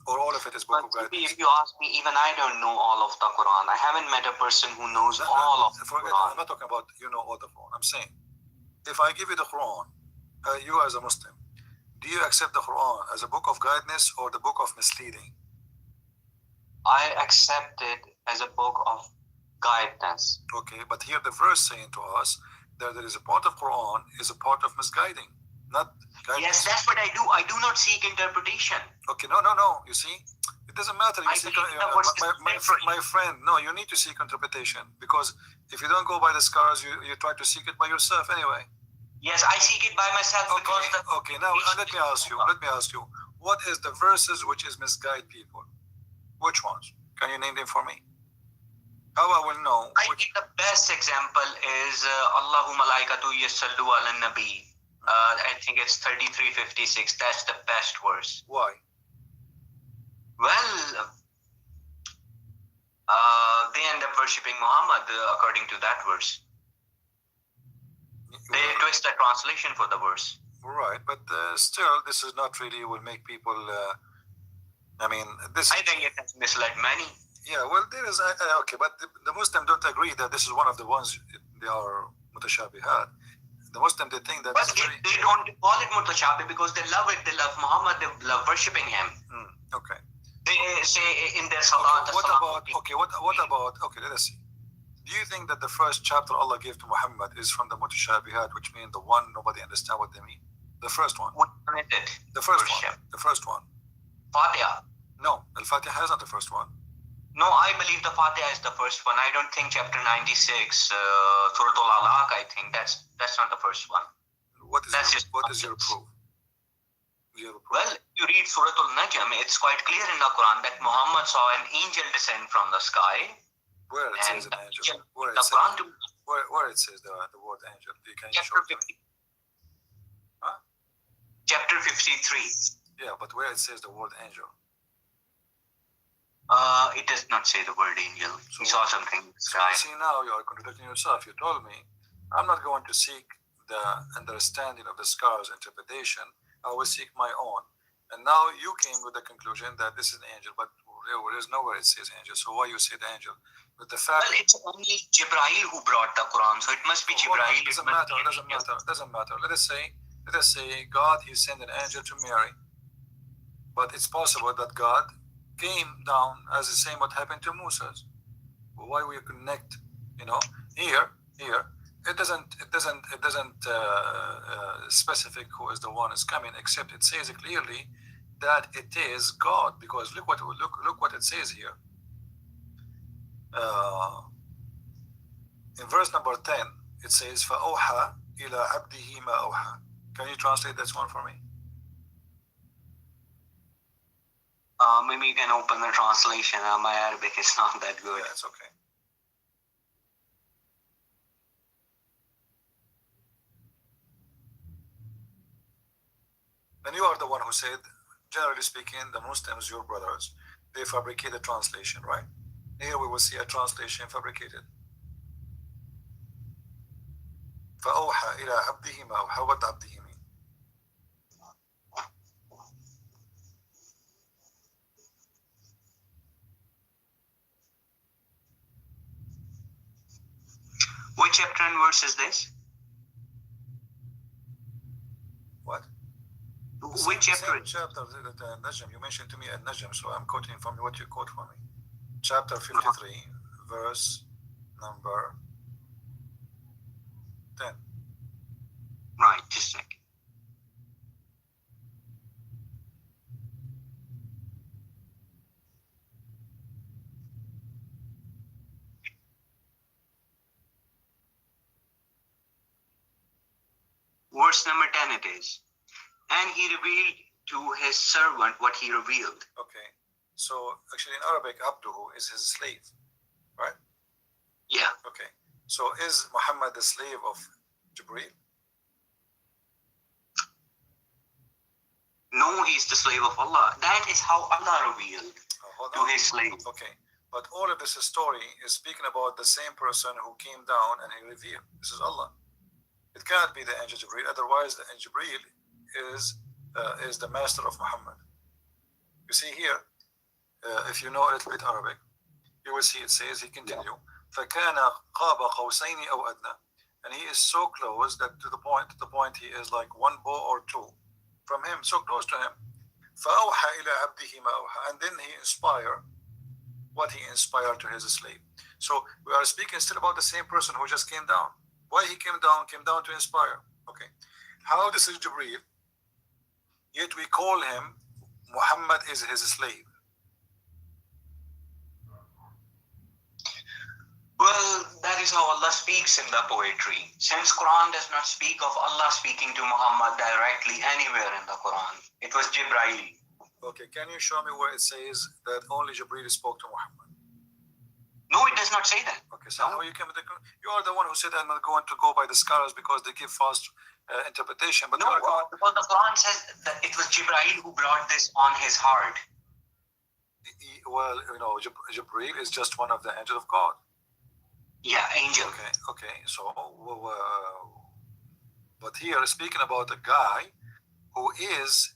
Or all of it is book of guidance? If you ask me, even I don't know all of the Quran. I haven't met a person who knows all of the Quran. I'm not talking about you know all the Quran. I'm saying, if I give you the Quran, you as a Muslim, do you accept the Quran as a book of guidance or the book of misleading? I accept it as a book of guidance. Okay, but here the verse saying to us that there is a part of Quran is a part of misguiding, not guidance. Yes, that's what I do. I do not seek interpretation. Okay, no. You see, it doesn't matter. You seek, my friend, no, you need to seek interpretation, because if you don't go by the scholars, you try to seek it by yourself anyway. Yes, I seek it by myself because okay. Now let me ask you, what is the verses which is misguide people? Which ones? Can you name them for me? How I will know? I think the best example is Allahu malaikatu yasallu ala nabi. I think it's 33:56. That's the best verse. Why? Well, they end up worshipping Muhammad according to that verse. They twist the translation for the verse. Right, but still, this is not really will make people. I think it has misled many. Yeah, well, there is okay, but the Muslims don't agree that this is one of the ones they are mutashabihat. The Muslim, they think that. But they don't call it mutashabih because they love it. They love Muhammad. They love worshipping him. Okay. They say in their salat. What about? Okay, let us see. Do you think that the first chapter Allah gave to Muhammad is from the mutashabihat, which means the one nobody understand what they mean? The first one. What is it? The first one. The first one. Fatiha. No, Al-Fatiha is not the first one. No, I believe the Fatiha is the first one. I don't think chapter 96, Surah Al-Alaq, I think that's not the first one. What is your proof? Well, you read Surah Al-Najm, it's quite clear in the Quran that Muhammad saw an angel descend from the sky. Where it says an angel? Where it says the word angel? Can you show me? Huh? Chapter 53. Yeah, but where it says the word angel? It does not say the word angel. So he saw something in the sky. See, now you are contradicting yourself. You told me, I'm not going to seek the understanding of the scholars' interpretation. I will seek my own. And now you came with the conclusion that this is an angel, but there is nowhere it says angel. So why you say the angel? But the fact it's only Jibreel who brought the Quran, so it must be Jibreel. It doesn't matter. Let us say God, he sent an angel to Mary. But it's possible that God came down as the same what happened to Moses. Well, why we connect? Here it doesn't specific who is the one is coming, except it says clearly that it is God, because look what it says here. In verse number 10, it says فَأَوْحَى إِلَىٰ عَبْدِهِ مَا أَوْحَى. Can you translate this one for me? Maybe you can open the translation. My Arabic is not that good. Yeah, it's okay. And you are the one who said, generally speaking, the Muslims, your brothers, they fabricate a translation, right? Here we will see a translation fabricated. فَأَوْحَى إِلَىٰ عَبْدِهِ مَا أَوْحَى. What عَبْدِهِ mean? Which chapter and verse is this? What? Which chapter? Chapter Najm. You mentioned to me at Najm, so I'm quoting from what you quote for me. Chapter 53, verse number 10. Right, just a second. verse number 10 it is. And he revealed to his servant what he revealed. Okay. So actually in Arabic, abduhu is his slave, right? Yeah. Okay. So is Muhammad the slave of Jibreel? No, he is the slave of Allah. That is how Allah revealed Hold to on. his slave. Okay. But all of this story is speaking about the same person who came down and he revealed. This is Allah. It cannot be the angel Jibreel. Otherwise, the angel Jibreel is the master of Muhammad. You see here, if you know a little bit Arabic, you will see it says, he continue, فَكَانَ قَابَ قَوْسَيْنِ أَوْ أَدْنَى. And he is so close that to the point he is like one bow or two from him, so close to him. فَأَوْحَى إِلَىٰ عَبْدِهِ مَا أَوْحَى. And then he inspired what he inspired to his slave. So we are speaking still about the same person who just came down. Why he came down to inspire. Okay. How this is Jibreel, yet we call him Muhammad is his slave. Well, that is how Allah speaks in the poetry. Since Quran does not speak of Allah speaking to Muhammad directly anywhere in the Quran, it was Jibreel. Okay, can you show me where it says that only Jibreel spoke to Muhammad? No, it does not say that. Okay, so how you came to you are the one who said I'm not going to go by the scholars because they give false interpretation. But No, because the Quran says that it was Jibreel who brought this on his heart. Well, you know, Jibreel is just one of the angels of God. Yeah, angel. Okay. So, but here speaking about a guy who is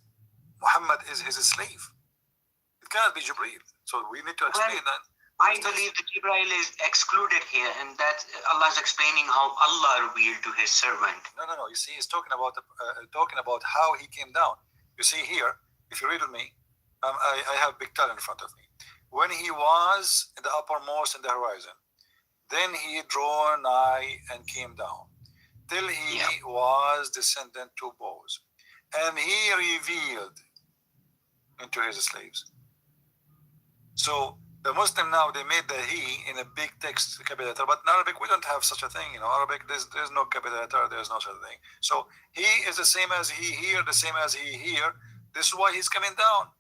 Muhammad is his slave. It cannot be Jibreel. So we need to explain that. I believe that Jibreel is excluded here, and that Allah is explaining how Allah revealed to his servant. No. You see, he's talking about how he came down. You see here, if you read with me, I have big tel in front of me. When he was in the uppermost in the horizon, then he drew nigh and came down, till he was descendant to bows, and he revealed into his slaves. So the Muslim now, they made the he in a big text, capital letter, but in Arabic we don't have such a thing. You know, Arabic there's no capital letter, there's no such a thing. So he is the same as he here, the same as he here. This is why he's coming down.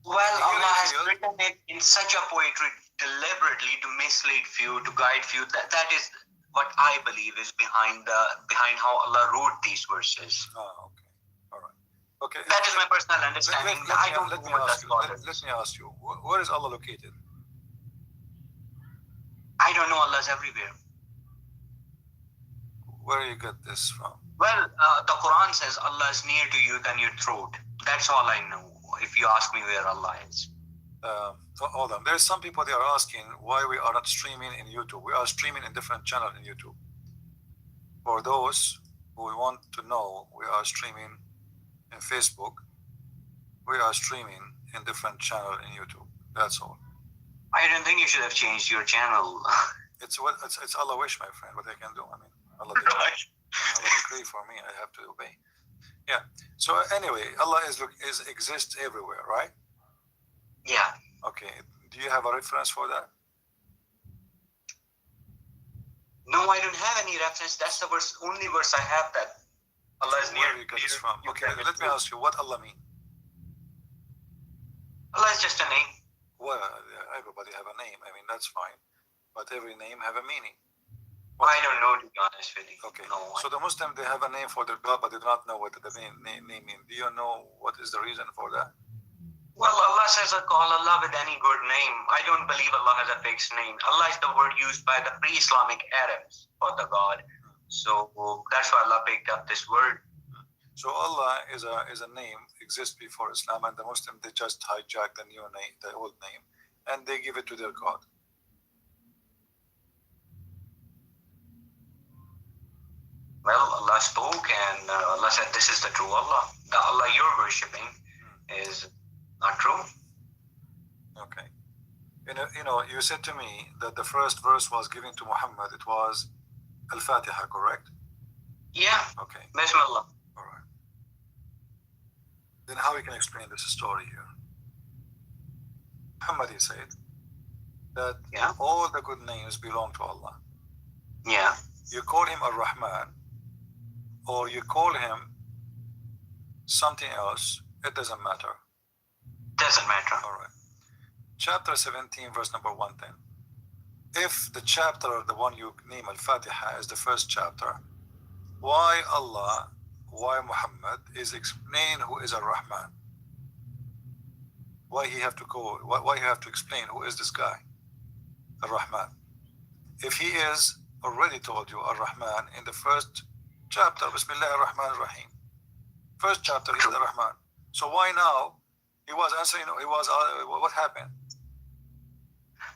Well, Allah has written it in such a poetry deliberately to mislead few, to guide few. That is what I believe is behind how Allah wrote these verses. Oh, okay. All right. Okay. That is my personal understanding. Let me ask you, where is Allah located? I don't know. Allah's everywhere. Where you get this from? Well, the Quran says Allah is near to you than your throat. That's all I know. If you ask me where Allah is. Hold on. There's some people they are asking why we are not streaming in YouTube. We are streaming in different channels in YouTube. For those who want to know, we are streaming in Facebook. We are streaming in different channels in YouTube. That's all. I don't think you should have changed your channel. It's Allah wish, my friend. What I can do. I mean, Allah decree for me. I have to obey. Yeah. So anyway, Allah exists everywhere, right? Yeah. Okay. Do you have a reference for that? No, I don't have any reference. That's the only verse I have that Allah is near. Where you get this from? Okay. Let me ask you, what Allah mean? Allah is just a name. Well, everybody have a name. I mean, that's fine. But every name have a meaning. I don't know, to be honest with you. Okay. No, so the Muslim, they have a name for their God, but they do not know what the name means. Do you know what is the reason for that? Well, Allah says, call Allah with any good name. I don't believe Allah has a fixed name. Allah is the word used by the pre-Islamic Arabs for the God. So that's why Allah picked up this word. So Allah is a name, exists before Islam, and the Muslim, they just hijack the new name, the old name, and they give it to their God. Well, Allah spoke and Allah said, this is the true Allah. The Allah you're worshipping is not true. Okay. You know, you said to me that the first verse was given to Muhammad. It was Al-Fatiha, correct? Yeah. Okay. Bismillah. All right. Then how we can explain this story here? Muhammad, he said that all the good names belong to Allah. Yeah. You call him Ar-Rahman. or you call him something else, it doesn't matter. Doesn't matter. All right. Chapter 17, verse number 110. If the chapter, the one you name Al-Fatiha, is the first chapter, why Allah, why Muhammad is explain who is Ar-Rahman? Why he have to go? Why you have to explain who is this guy, Ar-Rahman? If he is already told you Ar-Rahman in the first chapter, Bismillah ar-Rahman ar-Rahim. First chapter, he's Ar-Rahman. So why now he was answering? He was what happened?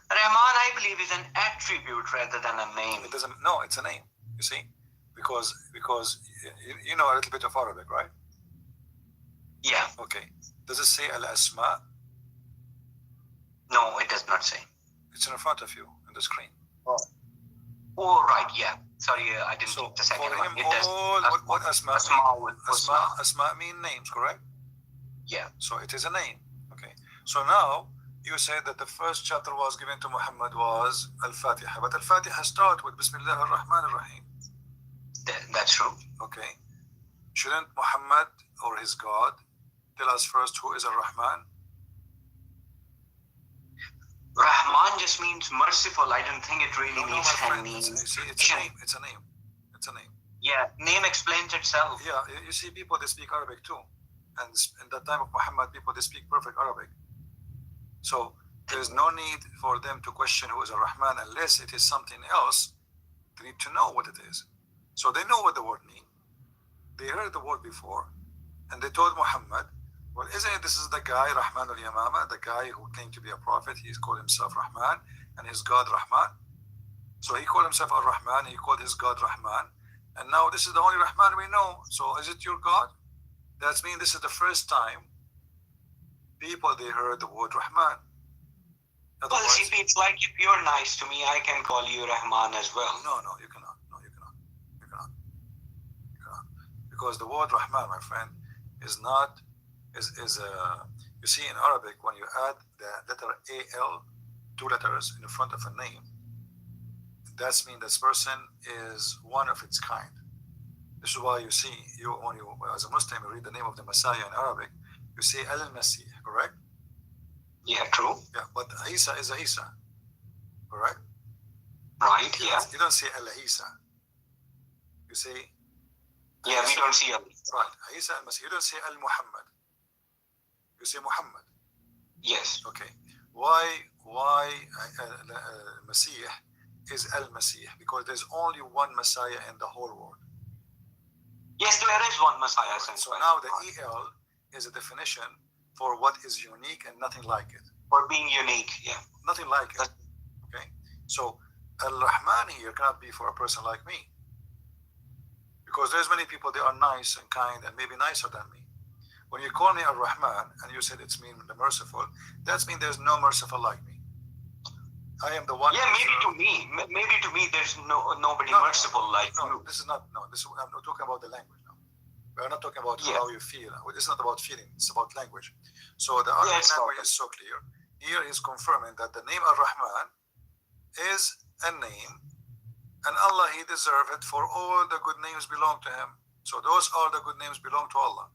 Rahman, I believe, is an attribute rather than a name. It doesn't. No, it's a name. You see, because you know a little bit of Arabic, right? Yeah. Okay. Does it say Al-Asma? No, it does not say. It's in front of you on the screen. Oh, right. Yeah. Sorry, I didn't So take the second for one. him, It does. what Asma? Asma mean names, correct? Yeah. So it is a name. Okay. So now you said that the first chapter was given to Muhammad was Al-Fatiha, but Al-Fatiha start with Bismillah ar-Rahman ar-Rahim. That's true. Okay. Shouldn't Muhammad or his God tell us first who is Ar-Rahman? Rahman just means merciful. I don't think it really No, needs my friend, any. it's a name. It's a name. It's a name. Yeah, name explains itself. Yeah, you see people, they speak Arabic too. And in the time of Muhammad, people, they speak perfect Arabic. So there's no need for them to question who is Ar-Rahman unless it is something else. They need to know what it is. So they know what the word means. They heard the word before. And they told Muhammad, well, isn't it this is the guy, Rahman al-Yamama, the guy who claimed to be a prophet? He's called himself Rahman and his God Rahman. So he called himself Ar-Rahman, he called his God Rahman. And now this is the only Rahman we know. So is it your God? That means this is the first time people, they heard the word Rahman. Well, CP, it's like if you're nice to me, I can call you Rahman as well. No, you cannot. No, you cannot. You cannot. You cannot. Because the word Rahman, my friend, is not, you see in Arabic, when you add the letter AL, 2 letters in front of a name, that means this person is one of its kind. This is why you see, when you as a Muslim, you read the name of the Messiah in Arabic, you say Al-Masih, correct? Yeah, true. Yeah, but Isa is a Isa, correct? Right, yeah. You don't say Al-Isa. You say... Yeah, we don't see a... Right, Isa al-Masih. You don't say Al-Muhammad. You say Muhammad. Yes. Okay. Why Masih is Al-Masih? Because there's only one Messiah in the whole world. Yes, there is one Messiah. So now the EL is a definition for what is unique and nothing like it. For being unique, yeah. Nothing like it. Okay. So Al-Rahman here cannot be for a person like me. Because there's many people, they are nice and kind and maybe nicer than me. When you call me Ar-Rahman and you said it's mean the merciful, that means there's no merciful like me. I am the one. Yeah, maybe to me there's nobody merciful like you. This is not, I'm not talking about the language now. We're not talking about how you feel. It's not about feeling, it's about language. So the Arabic language is so clear. Here is confirming that the name Ar-Rahman is a name, and Allah, He deserves it, for all the good names belong to Him. So those are the good names belong to Allah.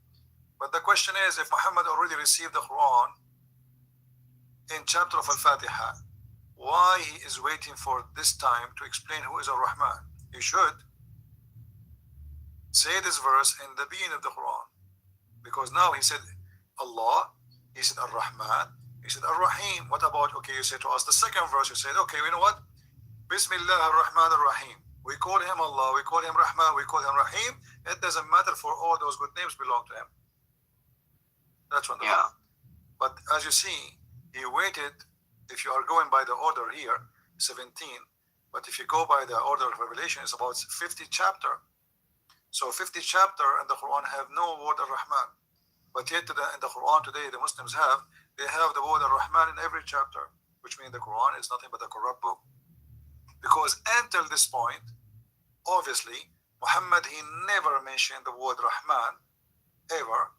But the question is, if Muhammad already received the Quran in chapter of Al-Fatiha, why he is waiting for this time to explain who is Ar-Rahman? He should say this verse in the beginning of the Quran. Because now he said Allah, he said Ar-Rahman, he said Ar-Rahim. What about, okay, you said to us the second verse, you said, okay, you know what? Bismillah ar-Rahman ar-Rahim. We call him Allah, we call him Rahman, we call him Rahim. It doesn't matter, for all those good names belong to him. That's wonderful. Yeah. But as you see, he waited. If you are going by the order here, 17, but if you go by the order of revelation, it's about 50 chapter. So 50 chapter in the Quran have no word Ar-Rahman. But yet in the Quran today, the Muslims they have the word Ar-Rahman in every chapter, which means the Quran is nothing but a corrupt book. Because until this point, obviously, Muhammad, he never mentioned the word Rahman, ever.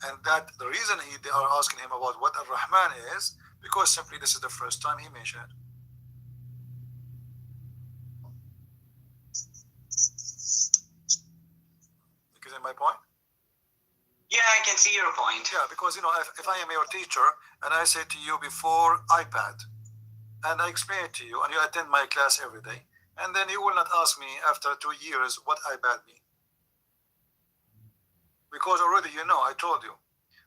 And that the reason they are asking him about what Ar-Rahman is, because simply this is the first time he mentioned it. your point. Yeah, because if I am your teacher and I say to you before iPad, and I explain it to you, and you attend my class every day, and then you will not ask me after 2 years what iPad means. Because already I told you.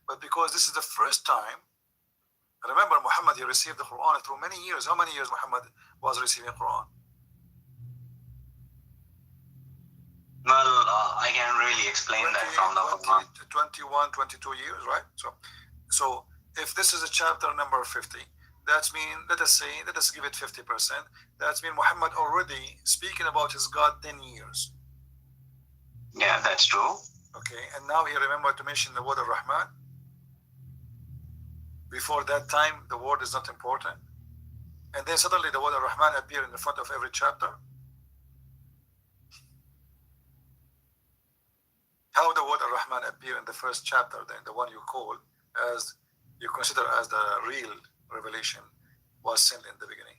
But because this is the first time, remember Muhammad, he received the Quran through many years. How many years Muhammad was receiving Quran? Well, I can't really explain that from the Quran. 21, 22 years, right? So if this is a chapter number 50, that's mean, let us give it 50%. That's mean Muhammad already speaking about his God 10 years. Yeah, that's true. Okay, and now he remembered to mention the word Ar-Rahman. Before that time, the word is not important. And then suddenly the word Ar-Rahman appeared in the front of every chapter. How the word Ar-Rahman appear in the first chapter, then the one you consider as the real revelation, was sent in the beginning?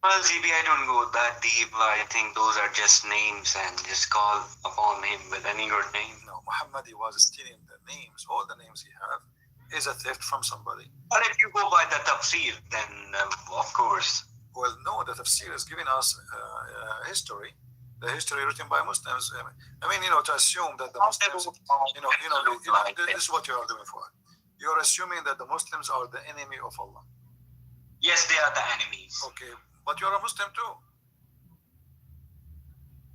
Well, GB, I don't go that deep. I think those are just names and just call upon him with any good name. No, Muhammad, he was stealing the names. All the names he have is a theft from somebody. But if you go by the tafsir, then of course. Well, no, the tafsir is giving us history. The history written by Muslims. I mean, to assume that the Muslims, this is what you are doing for. You are assuming that the Muslims are the enemy of Allah. Yes, they are the enemies. Okay, but you are a Muslim too.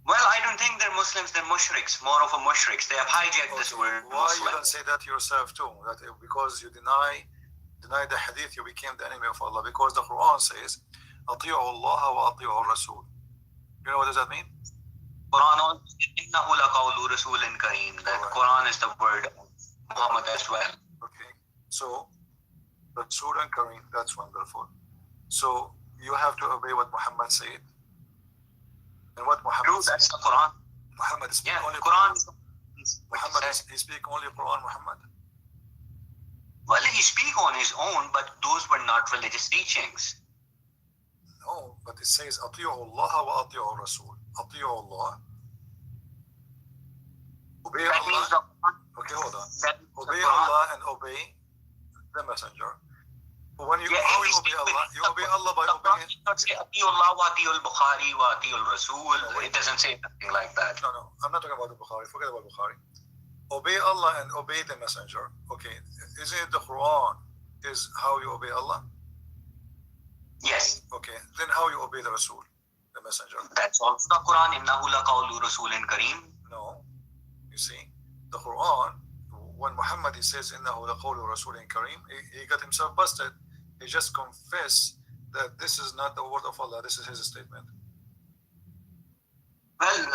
Well, I don't think they're Muslims, they're mushriks, more of a mushriks. They have hijacked this word Why Muslim. you don't say that yourself too? That because you deny the hadith, you became the enemy of Allah. Because the Quran says, أطيعوا الله وأطيعوا الرسول. You know what does that mean? Quran, إنه لقول رسول كريم. That Quran is the word of Muhammad as well. Okay, so Rasul and Kareem, that's wonderful. So you have to obey what Muhammad said. And what Muhammad True, that's the Quran. Muhammad is speaking only Quran. Muhammad he speak only Quran, Muhammad. Well, he speak on his own, but those were not religious teachings. No, but it says أطيعوا الله وأطيعوا الرسول. أطيعوا الله. Obey That Allah. means the Okay, hold on. that Obey the Quran. Allah and obey the messenger. When you, Yeah, how if you we obey speak Allah? with You obey Allah by the Quran obeying. does not say أطيعوا الله وأطيعوا البخاري وأطيعوا الرسول. wait. It doesn't say something like that. No, I'm not talking about the Bukhari. Forget about Bukhari. Obey Allah and obey the messenger. Okay, isn't it the Quran is how you obey Allah? Yes, Okay, then how you obey the Rasul, the messenger? that's also the Quran. إنه لقول رسول كريم. No, you see, the Quran, when Muhammad he says إنه لقول رسول كريم, he got himself busted. He just confessed that this is not the word of Allah. This is his statement. Well,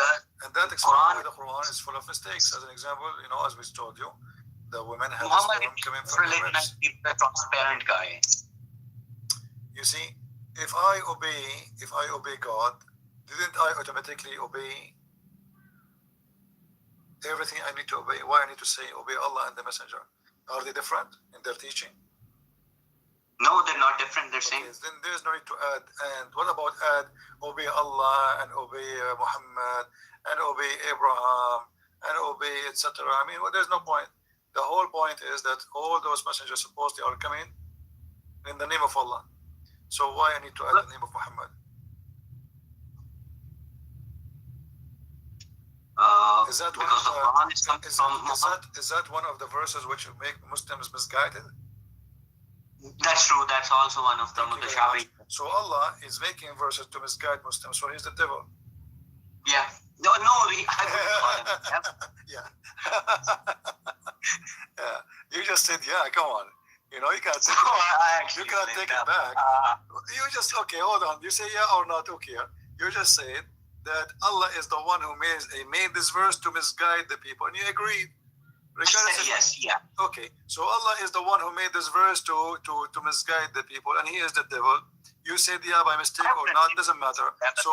And that explains why the Quran is full of mistakes. As an example, as we told you, the women have Muhammad sperm coming is from the religion breast. and he's a transparent guy. You see, if I obey God, didn't I automatically obey everything I need to obey? Why I need to say obey Allah and the Messenger? Are they different in their teaching? No, they're not different. They're same. Okay, then there's no need to add. And what about add obey Allah and obey Muhammad and obey Abraham and obey etc.? I mean, there's no point. The whole point is that all those messengers supposedly are coming in the name of Allah. So why I need to add the name of Muhammad? Is that one Because the Quran is coming from Muhammad. is that one of the verses which make Muslims misguided? That's true. That's also one of the Thank you very mutashabi. much. So Allah is making verses to misguide Muslims. So he's the devil. Yeah. No, I wouldn't call him. Yeah. Yeah. You just said, yeah, come on. You can't take No, I you actually can't said take that. it back. You just, okay, hold on. You say yeah or not, okay. You just said that Allah is the one who made this verse to misguide the people. And you agreed. I said yes, yeah. Okay, so Allah is the one who made this verse to misguide the people, and He is the devil. You said yeah by mistake or not, doesn't matter. So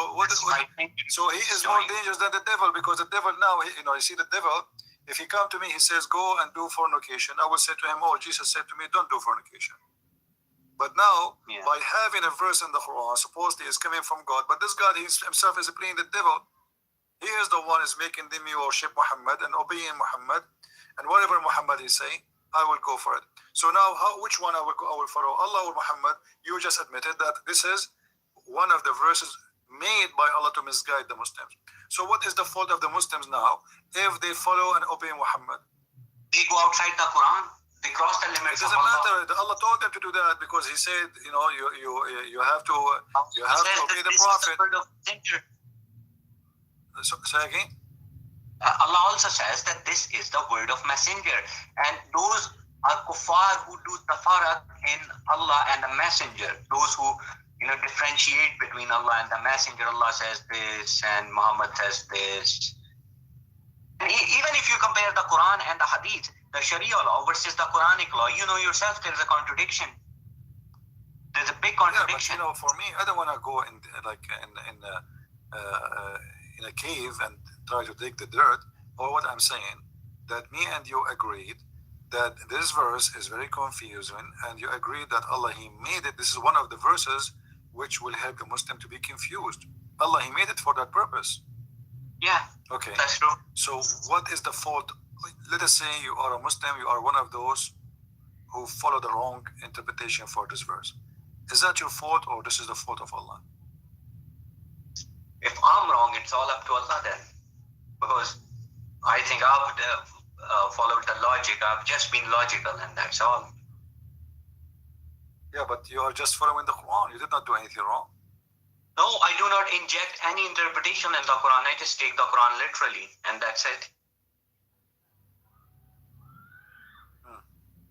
so He is more dangerous than the devil, because the devil now, you see the devil, if he come to me, he says go and do fornication, I will say to him, oh, Jesus said to me, don't do fornication. But now, by having a verse in the Quran, supposedly is coming from God, but this God himself is playing the devil. He is the one is making them worship Muhammad and obeying Muhammad. And whatever Muhammad is saying, I will go for it. So now, which one I will follow, Allah or Muhammad? You just admitted that this is one of the verses made by Allah to misguide the Muslims. So what is the fault of the Muslims now if they follow and obey Muhammad? They go outside the Quran. They cross the It limits of doesn't Allah. matter. Allah told them to do that because He said, you know, you have to obey the Prophet. So, say again. Allah also says that this is the word of messenger, and those are kuffar who do tafarak in Allah and the messenger. Those who differentiate between Allah and the messenger. Allah says this and Muhammad says this. And even if you compare the Quran and the Hadith, the Sharia law versus the Quranic law, you know yourself there is a contradiction. There's a big contradiction. Yeah, but for me, I don't want to go in a cave and try to dig the dirt. Or what I'm saying, that me and you agreed that this verse is very confusing, and you agreed that Allah, He made it. This is one of the verses which will help the Muslim to be confused. Allah, He made it for that purpose. Yeah. Okay. That's true. So what is the fault? Let us say you are a Muslim, you are one of those who follow the wrong interpretation for this verse. Is that your fault, or this is the fault of Allah? If I'm wrong, it's all up to Allah then. Because I think I've followed the logic. I've just been logical, and that's all. Yeah, but you are just following the Quran. You did not do anything wrong. No, I do not inject any interpretation in the Quran. I just take the Quran literally, and that's it.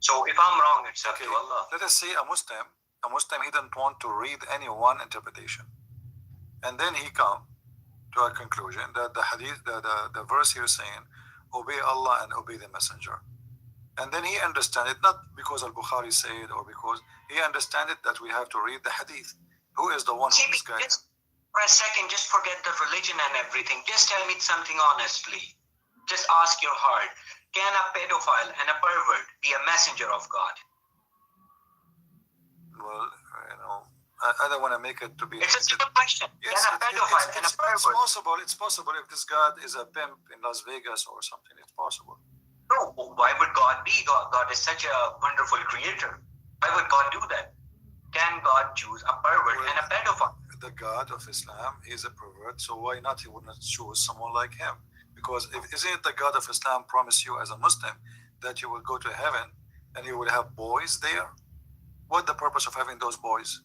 So if I'm wrong, it's up to Allah. Let us say a Muslim, he didn't want to read any one interpretation. And then he come to a conclusion that the hadith, the verse here is saying, obey Allah and obey the messenger. And then he understand it, not because Al-Bukhari said, or because he understand it that we have to read the hadith. Who is the one who is guiding? For a second, just forget the religion and everything. Just tell me something honestly. Just ask your heart. Can a pedophile and a pervert be a messenger of God? Well, I don't want to make it to be... It's a simple question. Yes, Can a pedophile and a pervert... It's possible if this God is a pimp in Las Vegas or something. It's possible. No, why would God be? God is such a wonderful creator. Why would God do that? Can God choose a pervert and a pedophile? The God of Islam is a pervert, so why not he would not choose someone like him? Because isn't it the God of Islam promise you as a Muslim that you will go to heaven and you will have boys there? What the purpose of having those boys?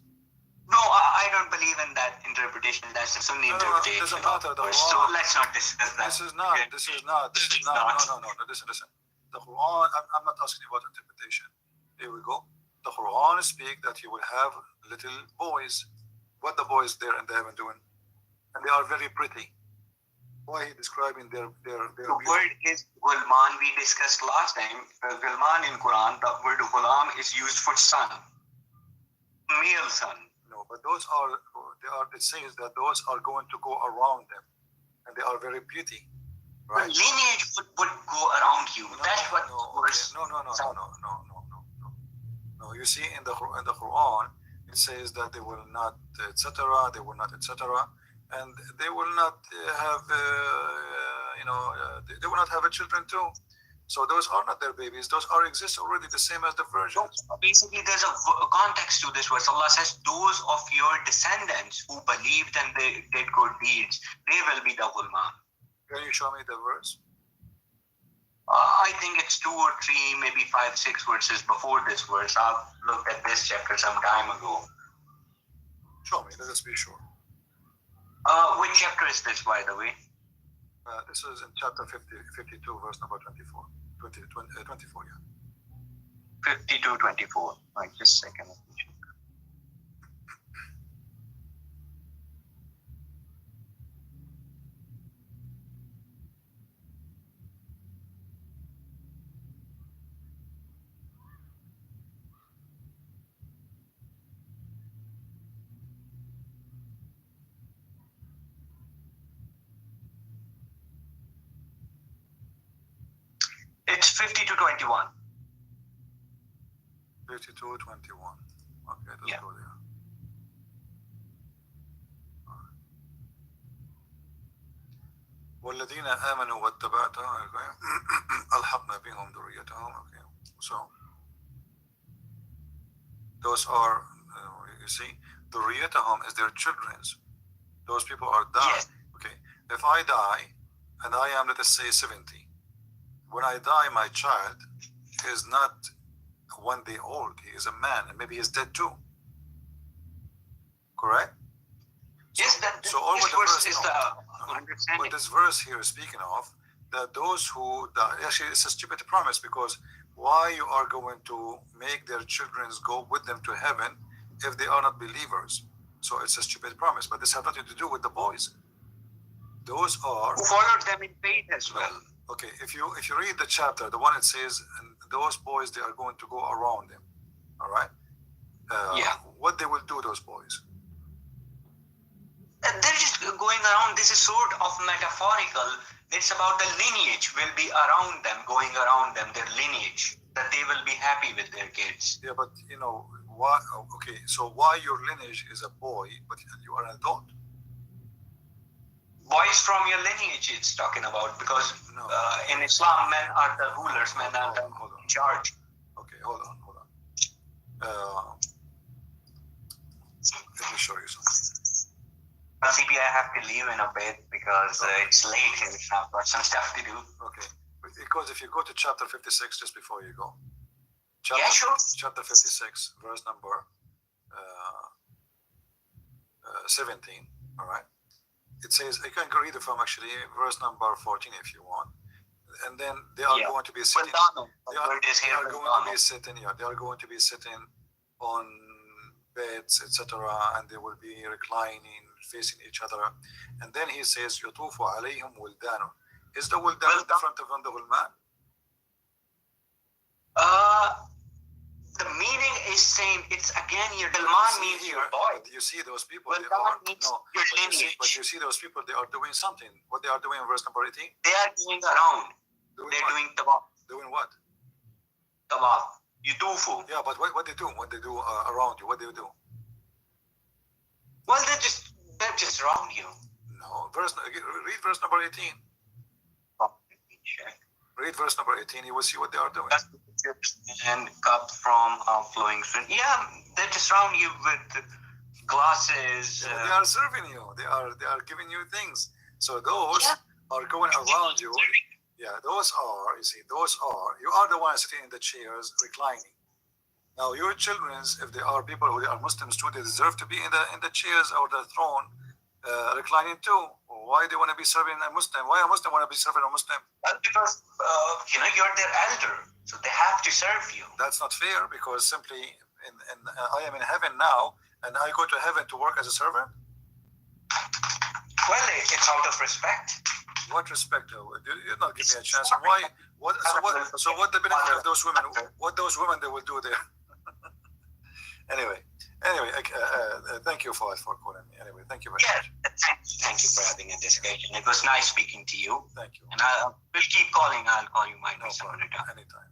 No, I don't believe in that interpretation. That's a Sunni interpretation. It doesn't matter. So let's not discuss that. This is not. No. Listen. The Quran, I'm not asking you about interpretation. Here we go. The Quran speaks that you will have little boys. What the boys there in the heaven doing? And they are very pretty. Why he describing their The word is gulman. We discussed last time. Gulman in Quran, the word ghulam is used for son, male son. No, but those are. It says that those are going to go around them, and they are very pretty. Right? The lineage would go around you. That's what. No. You see, in the Quran, it says that they will not, etc. They will not, etc. And they will not have, they will not have a children too. So those are not their babies. Those exist already, the same as the virgins. Basically, there's a context to this verse. Allah says, those of your descendants who believed and they did good deeds, they will be the gulman. Can you show me the verse? I think it's 2 or 3, maybe 5, 6 verses before this verse. I've looked at this chapter some time ago. Show me, let us be sure. Which chapter is this, by the way? This is in chapter 52, verse number 24. 24, yeah. 52, 24. Right, just a second. It's 50 to 21. 52, 21. Okay, let's go there. والذين آمنوا واتبعتهم ألحقنا بهم ذريتهم. Okay. So those are, you see, Duriyatahum is their children's. Those people are dying. Yes. Okay. If I die, and I am, let us say, 70, when I die, my child is not 1 day old. He is a man, and maybe he's dead too. Correct? Yes, so all this what the verse verse, is no, the understanding. what this verse here is speaking of, that those who die, actually it's a stupid promise, because why you are going to make their children go with them to heaven if they are not believers? So it's a stupid promise, but this has nothing to do with the boys. Those are Who followed them in faith as well. okay. If you read the chapter, the one it says, and those boys, they are going to go around them. All right. Yeah. What they will do, those boys? They're just going around. This is sort of metaphorical. It's about the lineage will be around them, going around them, their lineage, that they will be happy with their kids. Yeah, but you know why? Okay, so why your lineage is a boy, but you are an adult? Boys from your lineage it's talking about, because No. in Islam, men are the rulers, men are the Hold on. in charge. Okay, hold on. Let me show you something. CP, I have to leave in a bit because it's late here. I've got some stuff to do. Okay, because if you go to chapter 56, just before you go. Yeah, sure. Chapter 56, verse number 17. All right. It says, I can read it from actually verse number 14 if you want. And then they are going to be sitting. They are going to be sitting. Yeah, they are going to be sitting on beds, etc., and they will be reclining, facing each other. And then he says, يطوف عليهم ولدان. Is the wildan different from the wilman? The meaning is same. It's again your Wilman means your boy. You see those people. Wildan means your lineage. But you see those people. They are doing something. What they are doing in verse number 18? They are going around. They're doing tawaf. Doing what? Tawaf. Yutufu. Yeah, but what they do? What they do around you? What they do? Well, they're just around you. No. Read verse number 18. Read verse number 18. You will see what they are doing. And cup from flowing stream. Yeah, they just surround you with glasses. They are serving you. They are giving you things. So those are going around you. Yeah, those are. You see, those are. You are the ones sitting in the chairs, reclining. Now, your children, if they are people who are Muslims too, they deserve to be in the chairs or the throne, reclining too. Why they want to be serving a Muslim? Why a Muslim want to be serving a Muslim? Well, because you're their elder, so they have to serve you. That's not fair, because simply I am in heaven now, and I go to heaven to work as a servant. Well, it's out of respect. What respect? You're not giving me a chance. Why? So what the benefit of those women? What those women they will do there? Anyway, thank you for calling me. Anyway, thank you very much. Thank you for having a discussion. It was nice speaking to you. Thank you. And I will keep calling. I'll call you my No some problem. other time. Anytime.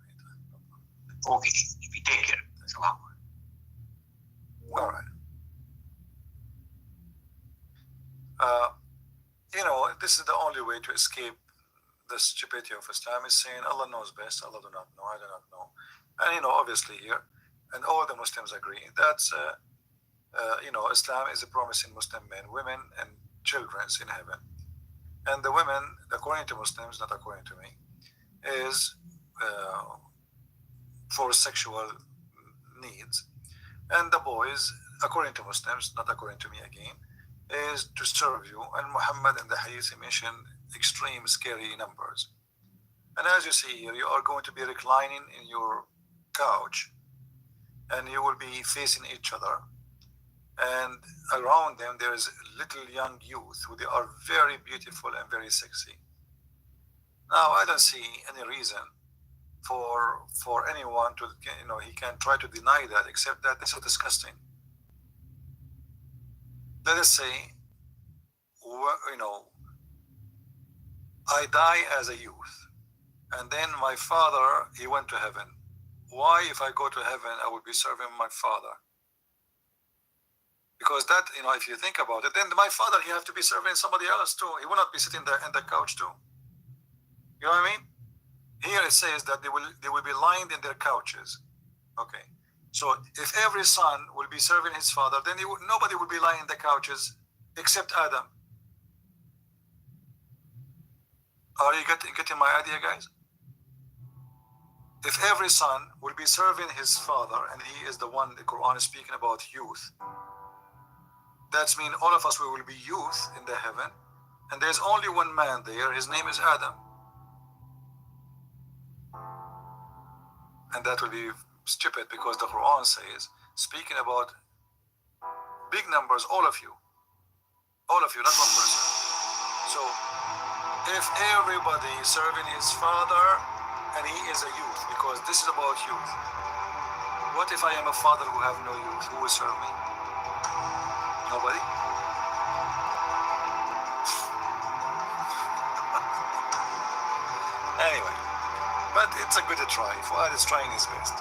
No problem. Okay. You take care. Salam. All right. This is the only way to escape the stupidity of Islam, is saying Allah knows best, Allah do not know, I do not know. And obviously here, and all the Muslims agree that Islam is promising Muslim men, women, and children in heaven. And the women, according to Muslims, not according to me, is for sexual needs. And the boys, according to Muslims, not according to me again, is to serve you. And Muhammad and the Hadith mention extreme scary numbers. And as you see here, you are going to be reclining in your couch, and you will be facing each other. And around them, there is little young youth who they are very beautiful and very sexy. Now, I don't see any reason for anyone to, he can try to deny that, except that this is disgusting. Let us say, I die as a youth, and then my father, he went to heaven. Why, if I go to heaven, I will be serving my father? Because that, if you think about it, then my father, he have to be serving somebody else too. He will not be sitting there in the couch too. You know what I mean? Here it says that they will be lined in their couches. Okay. So if every son will be serving his father, then nobody will be lying in the couches except Adam. Are you getting my idea, guys? If every son will be serving his father, and he is the one the Quran is speaking about youth, that means all of us we will be youth in the heaven, and there's only one man there, his name is Adam. And that will be stupid because the Quran says, speaking about big numbers, all of you, not one person. So if everybody is serving his father and he is a youth, because this is about youth, what if I am a father who have no youth? Who will serve me? Nobody? Anyway, but it's a good try. Fuad is trying his best.